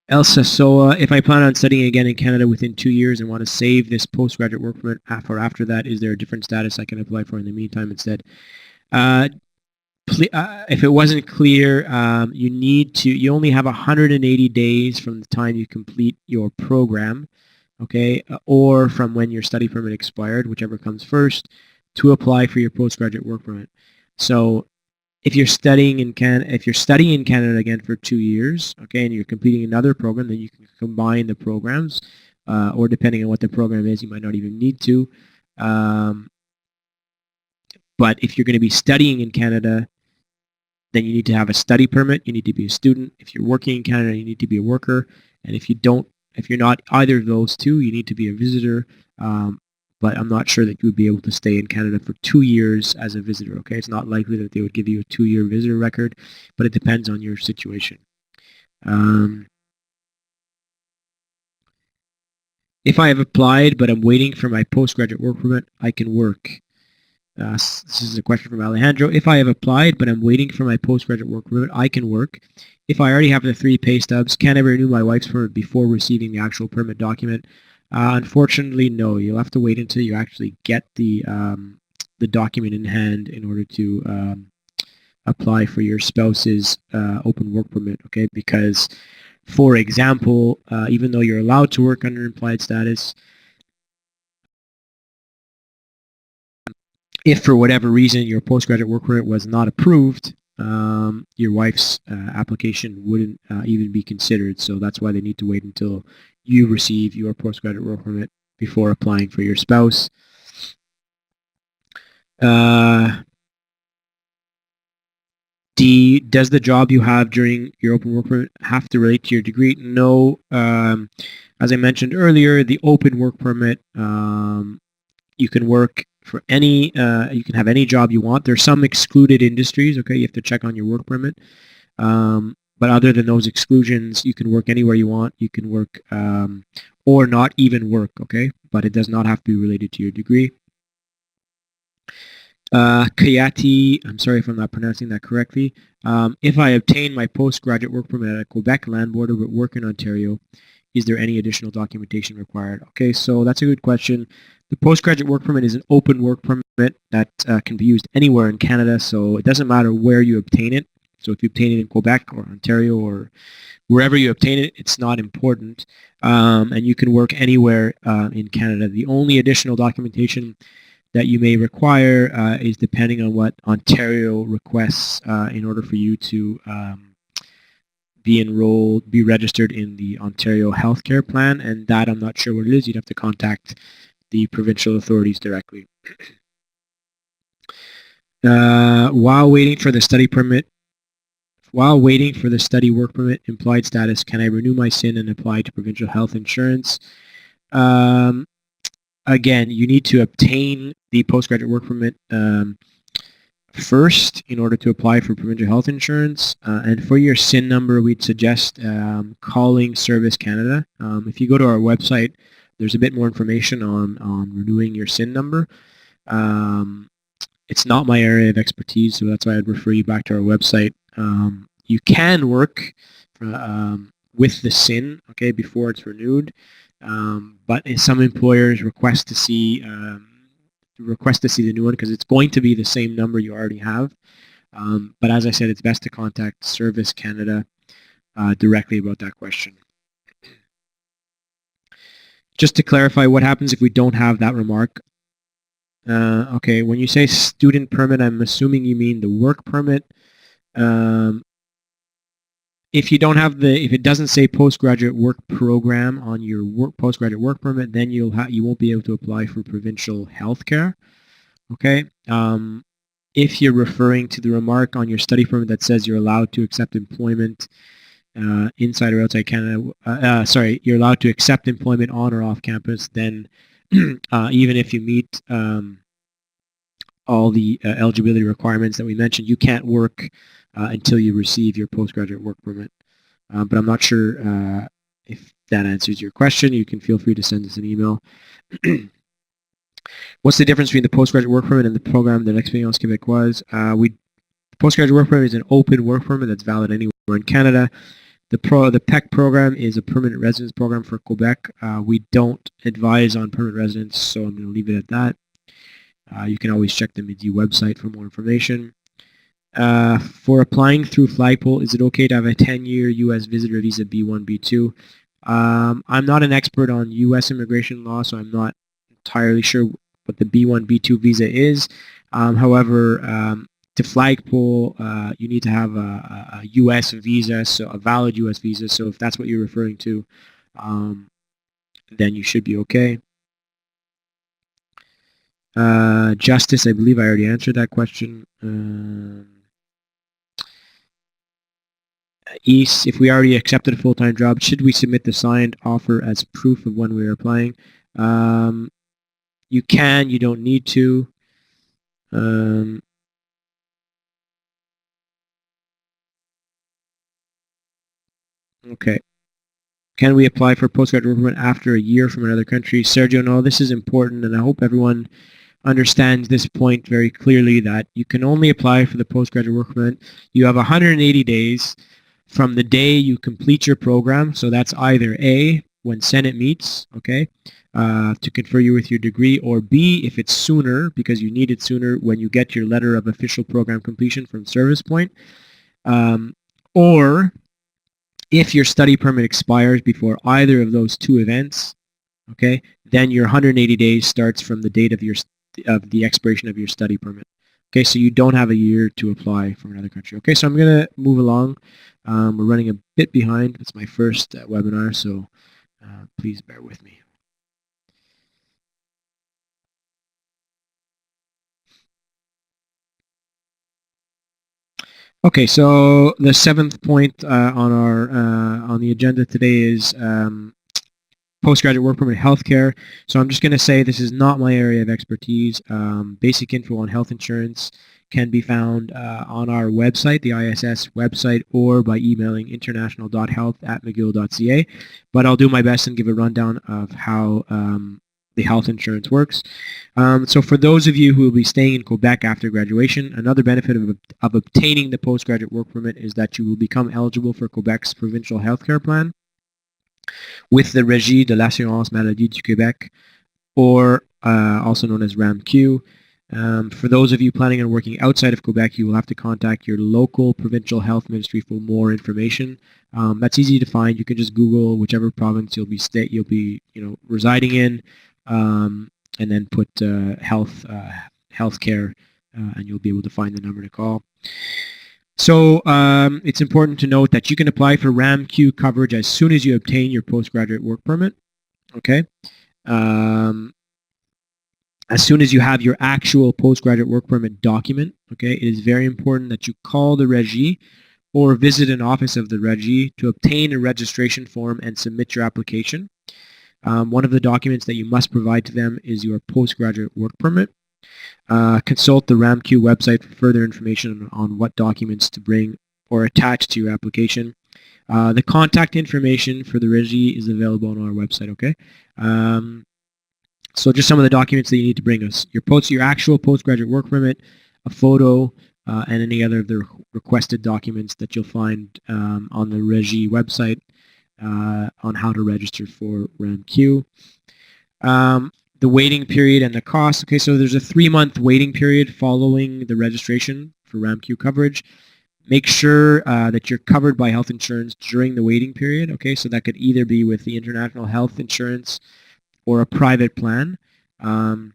Speaker 1: Elsa, so if I plan on studying again in Canada within 2 years and want to save this postgraduate work permit after that, is there a different status I can apply for in the meantime instead? If it wasn't clear, you only have 180 days from the time you complete your program, okay, or from when your study permit expired, whichever comes first, to apply for your postgraduate work permit. So if you're studying in Canada again for 2 years, okay, and you're completing another program, then you can combine the programs. or depending on what the program is, you might not even need to. But if you're going to be studying in Canada, then you need to have a study permit. You need to be a student. If you're working in Canada, you need to be a worker. And if you're not either of those two, you need to be a visitor. But I'm not sure that you would be able to stay in Canada for 2 years as a visitor. Okay, it's not likely that they would give you a 2-year visitor record, but it depends on your situation. If I have applied, but I'm waiting for my postgraduate work permit, I can work. This is a question from Alejandro. If I have applied, but I'm waiting for my postgraduate work permit, I can work. If I already have the 3 pay stubs, can I renew my wife's permit before receiving the actual permit document? Unfortunately, no. You'll have to wait until you actually get the document in hand in order to apply for your spouse's open work permit, okay? Because, for example, even though you're allowed to work under implied status, if for whatever reason your postgraduate work permit was not approved, your wife's application wouldn't even be considered. So that's why they need to wait until you receive your postgraduate work permit before applying for your spouse. D, does the job you have during your open work permit have to relate to your degree? No. As I mentioned earlier, the open work permit, you can work for any, you can have any job you want. There's some excluded industries, okay? You have to check on your work permit. But other than those exclusions, you can work anywhere you want. You can work or not even work, okay? But it does not have to be related to your degree. Kayati, I'm sorry if I'm not pronouncing that correctly. If I obtain my postgraduate work permit at a Quebec land border but work in Ontario, is there any additional documentation required? Okay, so that's a good question. The postgraduate work permit is an open work permit that can be used anywhere in Canada, so it doesn't matter where you obtain it. So if you obtain it in Quebec or Ontario or wherever you obtain it, it's not important. And you can work anywhere in Canada. The only additional documentation that you may require is depending on what Ontario requests in order for you to be registered in the Ontario healthcare plan, and that I'm not sure what it is. You'd have to contact the provincial authorities directly. While waiting for the study work permit implied status, can I renew my SIN and apply to provincial health insurance? Again, you need to obtain the postgraduate work permit first in order to apply for provincial health insurance. And for your SIN number, we'd suggest calling Service Canada. If you go to our website, there's a bit more information on renewing your SIN number. It's not my area of expertise, so that's why I'd refer you back to our website. You can work with the SIN, okay, before it's renewed. But some employers request to see the new one because it's going to be the same number you already have. But as I said, it's best to contact Service Canada directly about that question. Just to clarify, what happens if we don't have that remark? Okay, when you say student permit, I'm assuming you mean the work permit. If you don't have if it doesn't say postgraduate work program on your postgraduate work permit, then you won't be able to apply for provincial healthcare. Okay. If you're referring to the remark on your study permit that says you're allowed to accept employment inside or outside Canada, you're allowed to accept employment on or off campus, then even if you meet all the eligibility requirements that we mentioned, you can't work until you receive your postgraduate work permit. But I'm not sure if that answers your question. You can feel free to send us an email. What's the difference between the postgraduate work permit and the program that Expérience Québécoise? Postgraduate work permit is an open work permit that's valid anywhere in Canada. The PEC program is a permanent residence program for Quebec. We don't advise on permanent residence, so I'm going to leave it at that. You can always check the MIDI website for more information. For applying through Flagpole, is it okay to have a 10-year U.S. visitor visa B1, B2? I'm not an expert on U.S. immigration law, so I'm not entirely sure what the B1, B2 visa is. However, to Flagpole, you need to have a U.S. visa, so a valid U.S. visa. So if that's what you're referring to, then you should be okay. Justice, I believe I already answered that question. East, if we already accepted a full-time job, should we submit the signed offer as proof of when we are applying? You can, you don't need to. Okay. Can we apply for postgraduate work permit after a year from another country? Sergio, no, this is important, and I hope everyone understands this point very clearly, that you can only apply for the postgraduate work permit. You have 180 days from the day you complete your program. So that's either A, when Senate meets, okay, to confer you with your degree, or B, if it's sooner, because you need it sooner, when you get your letter of official program completion from Service Point, or if your study permit expires before either of those two events, okay, then your 180 days starts from the date of the expiration of your study permit. Okay, so you don't have a year to apply from another country. Okay, so I'm going to move along. We're running a bit behind. It's my first webinar, so please bear with me. Okay, so the seventh point on the agenda today is postgraduate work permit healthcare. So I'm just going to say this is not my area of expertise. Basic info on health insurance can be found on our website, the ISS website, or by emailing international.health@mcgill.ca. But I'll do my best and give a rundown of how the health insurance works. So for those of you who will be staying in Quebec after graduation, another benefit of obtaining the postgraduate work permit is that you will become eligible for Quebec's provincial healthcare plan with the Régie de l'Assurance Maladie du Québec, or also known as RAMQ. For those of you planning on working outside of Quebec, you will have to contact your local provincial health ministry for more information. That's easy to find. You can just Google whichever province you'll be residing in, and then put healthcare, and you'll be able to find the number to call. So it's important to note that you can apply for RAMQ coverage as soon as you obtain your postgraduate work permit. Okay. As soon as you have your actual postgraduate work permit document, okay, it is very important that you call the Régie or visit an office of the Régie to obtain a registration form and submit your application. One of the documents that you must provide to them is your postgraduate work permit. Consult the RAMQ website for further information on what documents to bring or attach to your application. The contact information for the Régie is available on our website, okay? So just some of the documents that you need to bring us. Your actual postgraduate work permit, a photo, and any other of the requested documents that you'll find on the Régie website on how to register for RAMQ. The waiting period and the cost. Okay, so there's a 3-month waiting period following the registration for RAMQ coverage. Make sure that you're covered by health insurance during the waiting period. Okay, so that could either be with the International Health Insurance or a private plan. And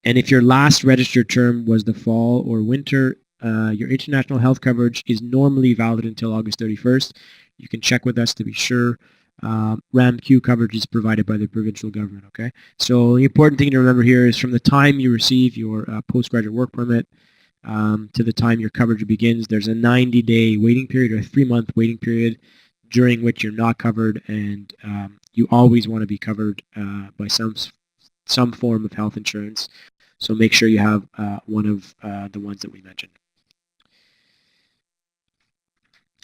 Speaker 1: if your last registered term was the fall or winter, your international health coverage is normally valid until August 31st. You can check with us to be sure. RAMQ coverage is provided by the provincial government, okay? So the important thing to remember here is from the time you receive your postgraduate work permit to the time your coverage begins, there's a 90-day waiting period or a 3-month waiting period during which you're not covered, and you always want to be covered by some form of health insurance. So make sure you have one of the ones that we mentioned.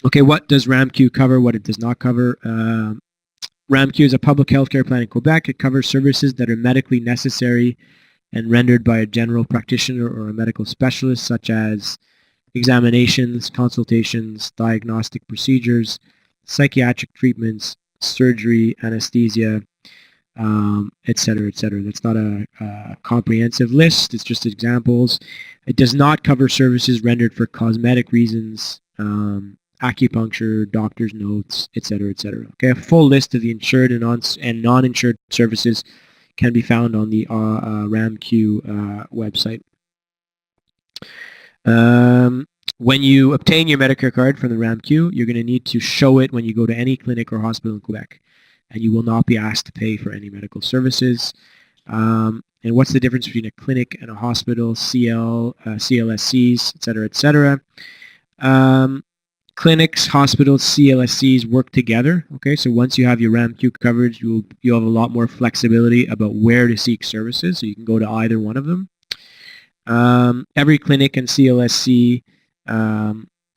Speaker 1: Okay, what does RAMQ cover, what it does not cover? RAMQ is a public healthcare plan in Quebec. It covers services that are medically necessary and rendered by a general practitioner or a medical specialist, such as examinations, consultations, diagnostic procedures, psychiatric treatments, surgery, anesthesia, etc., etc. That's not a comprehensive list. It's just examples. It does not cover services rendered for cosmetic reasons, acupuncture, doctor's notes, etc., etc. Okay, a full list of the insured and non-insured services can be found on the RAMQ website. When you obtain your Medicare card from the RAMQ, you're going to need to show it when you go to any clinic or hospital in Quebec. and you will not be asked to pay for any medical services. And what's the difference between a clinic and a hospital, CLSCs, et cetera, et cetera. Clinics, hospitals, CLSCs work together. Okay, so once you have your RAMQ coverage, you'll have a lot more flexibility about where to seek services, so you can go to either one of them. Every clinic and CLSC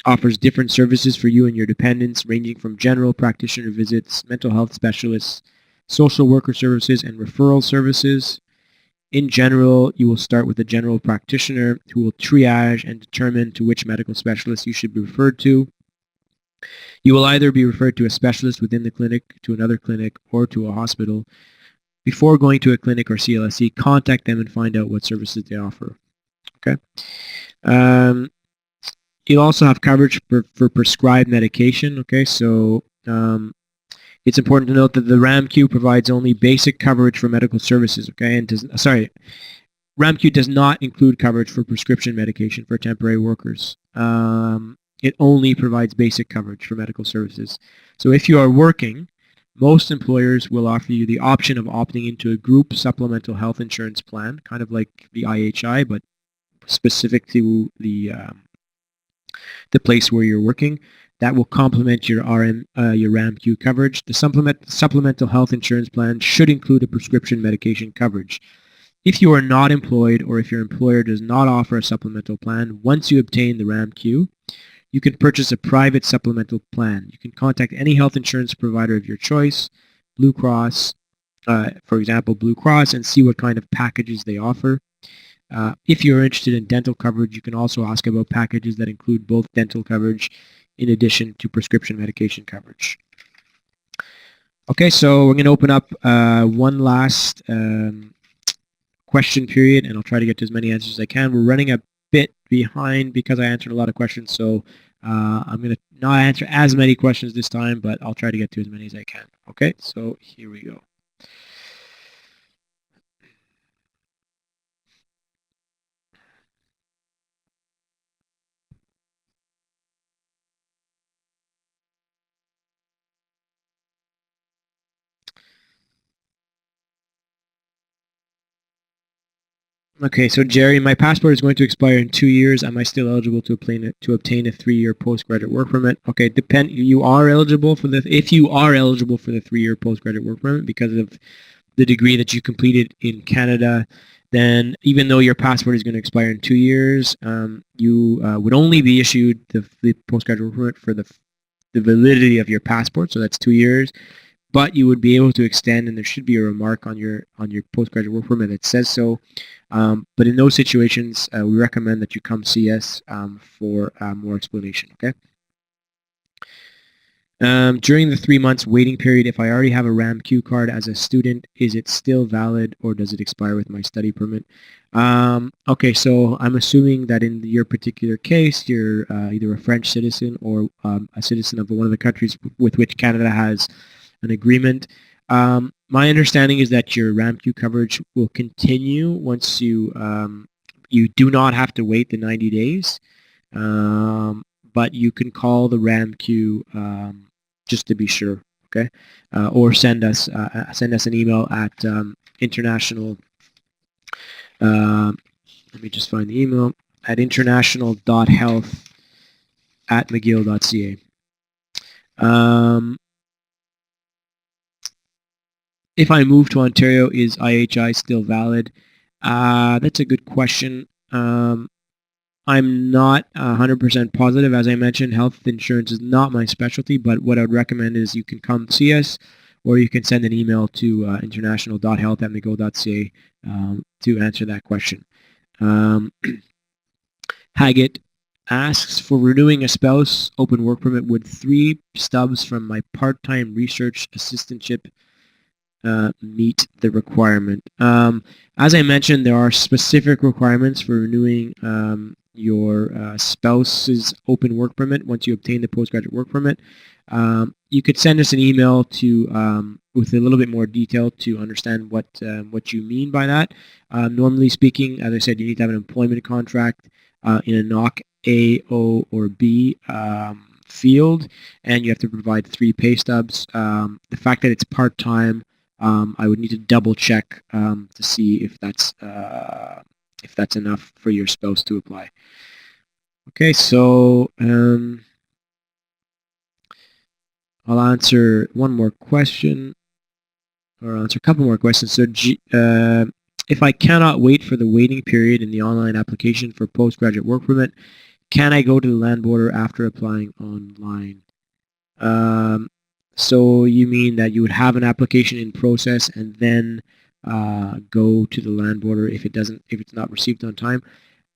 Speaker 1: offers different services for you and your dependents, ranging from general practitioner visits, mental health specialists, social worker services, and referral services. In general, you will start with a general practitioner who will triage and determine to which medical specialist you should be referred to. You will either be referred to a specialist within the clinic, to another clinic, or to a hospital. Before going to a clinic or CLSC, contact them and find out what services they offer. Okay. You'll also have coverage for prescribed medication. Okay, so it's important to note that the RAMQ provides only basic coverage for medical services. Okay, and RAMQ does not include coverage for prescription medication for temporary workers. It only provides basic coverage for medical services. So if you are working, most employers will offer you the option of opting into a group supplemental health insurance plan, kind of like the IHI, but specific to the place where you're working. That will complement your RAMQ coverage. The supplemental health insurance plan should include a prescription medication coverage. If you are not employed, or if your employer does not offer a supplemental plan, once you obtain the RAMQ, you can purchase a private supplemental plan. You can contact any health insurance provider of your choice, Blue Cross, for example, Blue Cross, and see what kind of packages they offer. If you're interested in dental coverage, you can also ask about packages that include both dental coverage in addition to prescription medication coverage. Okay, so we're going to open up one last question period, and I'll try to get to as many answers as I can. We're running a bit behind because I answered a lot of questions, so I'm going to not answer as many questions this time, but I'll try to get to as many as I can. Okay, so here we go. Okay, so Jerry, my passport is going to expire in 2 years. Am I still eligible to obtain a 3-year postgraduate work permit? Okay, you are eligible for if you are eligible for the 3-year postgraduate work permit because of the degree that you completed in Canada, then even though your passport is going to expire in 2 years, you would only be issued the postgraduate work permit for the validity of your passport, so that's 2 years. But you would be able to extend, and there should be a remark on your postgraduate work permit that says so. But in those situations, we recommend that you come see us for more explanation. Okay. During the 3 months waiting period, if I already have a RAMQ card as a student, is it still valid, or does it expire with my study permit? Okay, so I'm assuming that in your particular case, you're either a French citizen or a citizen of one of the countries with which Canada has an agreement. My understanding is that your RAMQ coverage will continue once you do not have to wait the 90 days, but you can call the RAMQ just to be sure, okay? Or send us an email at international. Let me just find the email at international.health@mcgill.ca. If I move to Ontario, is IHI still valid? That's a good question. I'm not 100% positive. As I mentioned, health insurance is not my specialty, but what I would recommend is you can come see us, or you can send an email to international.health@mcgill.ca to answer that question. Haggett asks, for renewing a spouse open work permit, would 3 stubs from my part-time research assistantship meet the requirement? As I mentioned, there are specific requirements for renewing your spouse's open work permit once you obtain the postgraduate work permit. You could send us an email with a little bit more detail to understand what you mean by that. Normally speaking, as I said, you need to have an employment contract in a NOC A, O, or B field, and you have to provide 3 pay stubs. The fact that it's part-time, I would need to double check to see if that's enough for your spouse to apply. Okay, so I'll answer one more question, or answer a couple more questions. So, if I cannot wait for the waiting period in the online application for postgraduate work permit, can I go to the land border after applying online? So you mean that you would have an application in process and then go to the land border if it's not received on time?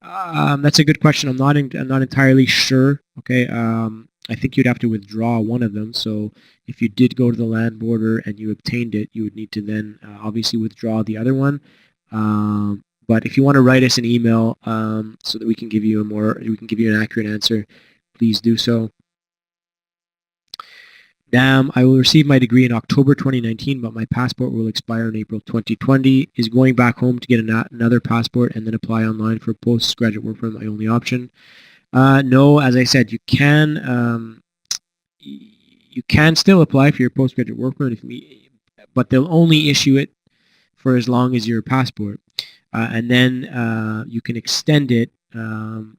Speaker 1: That's a good question. I'm not entirely sure. Okay. I think you'd have to withdraw one of them. So if you did go to the land border and you obtained it, you would need to then obviously withdraw the other one. But if you want to write us an email so that we can give you an accurate answer, please do so. I will receive my degree in October 2019, but my passport will expire in April 2020. Is going back home to get another passport and then apply online for postgraduate work permit my only option? No, as I said, you can still apply for your postgraduate work permit, but they'll only issue it for as long as your passport, and then you can extend it in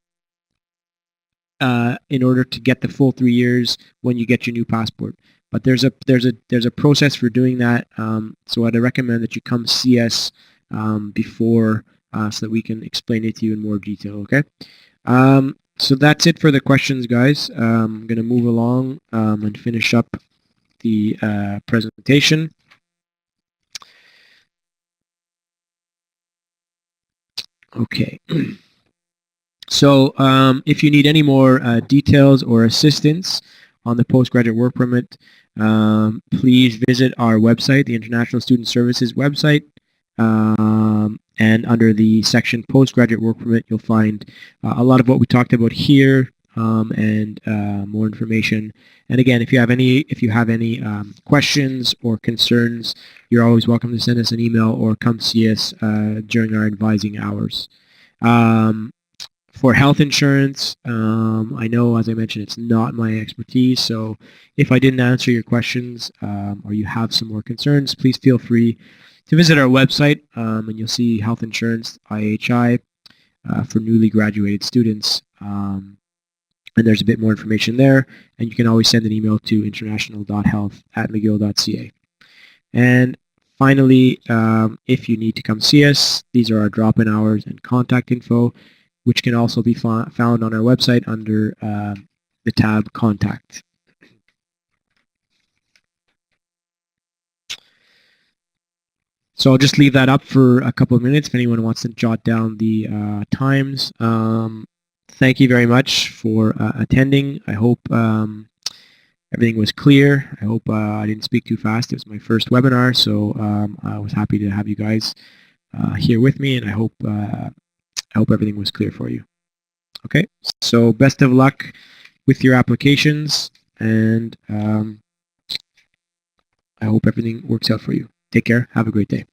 Speaker 1: order to get the full 3 years when you get your new passport. But there's a process for doing that. So I'd recommend that you come see us before so that we can explain it to you in more detail. Okay. So that's it for the questions, guys. I'm going to move along and finish up the presentation. Okay. So if you need any more details or assistance on the postgraduate work permit, please visit our website, the International Student Services website, and under the section postgraduate work permit, you'll find a lot of what we talked about here and more information. And again, if you have any questions or concerns, you're always welcome to send us an email or come see us during our advising hours. For health insurance, I know, as I mentioned, it's not my expertise, so if I didn't answer your questions or you have some more concerns, please feel free to visit our website, and you'll see health insurance, IHI, for newly graduated students, and there's a bit more information there, and you can always send an email to international.health@mcgill.ca. And finally, if you need to come see us, these are our drop-in hours and contact info, which can also be found on our website under the tab Contact. So I'll just leave that up for a couple of minutes if anyone wants to jot down the times. Thank you very much for attending. I hope everything was clear. I hope I didn't speak too fast. It was my first webinar, so I was happy to have you guys here with me, and I hope everything was clear for you. Okay, so best of luck with your applications, and I hope everything works out for you. Take care. Have a great day.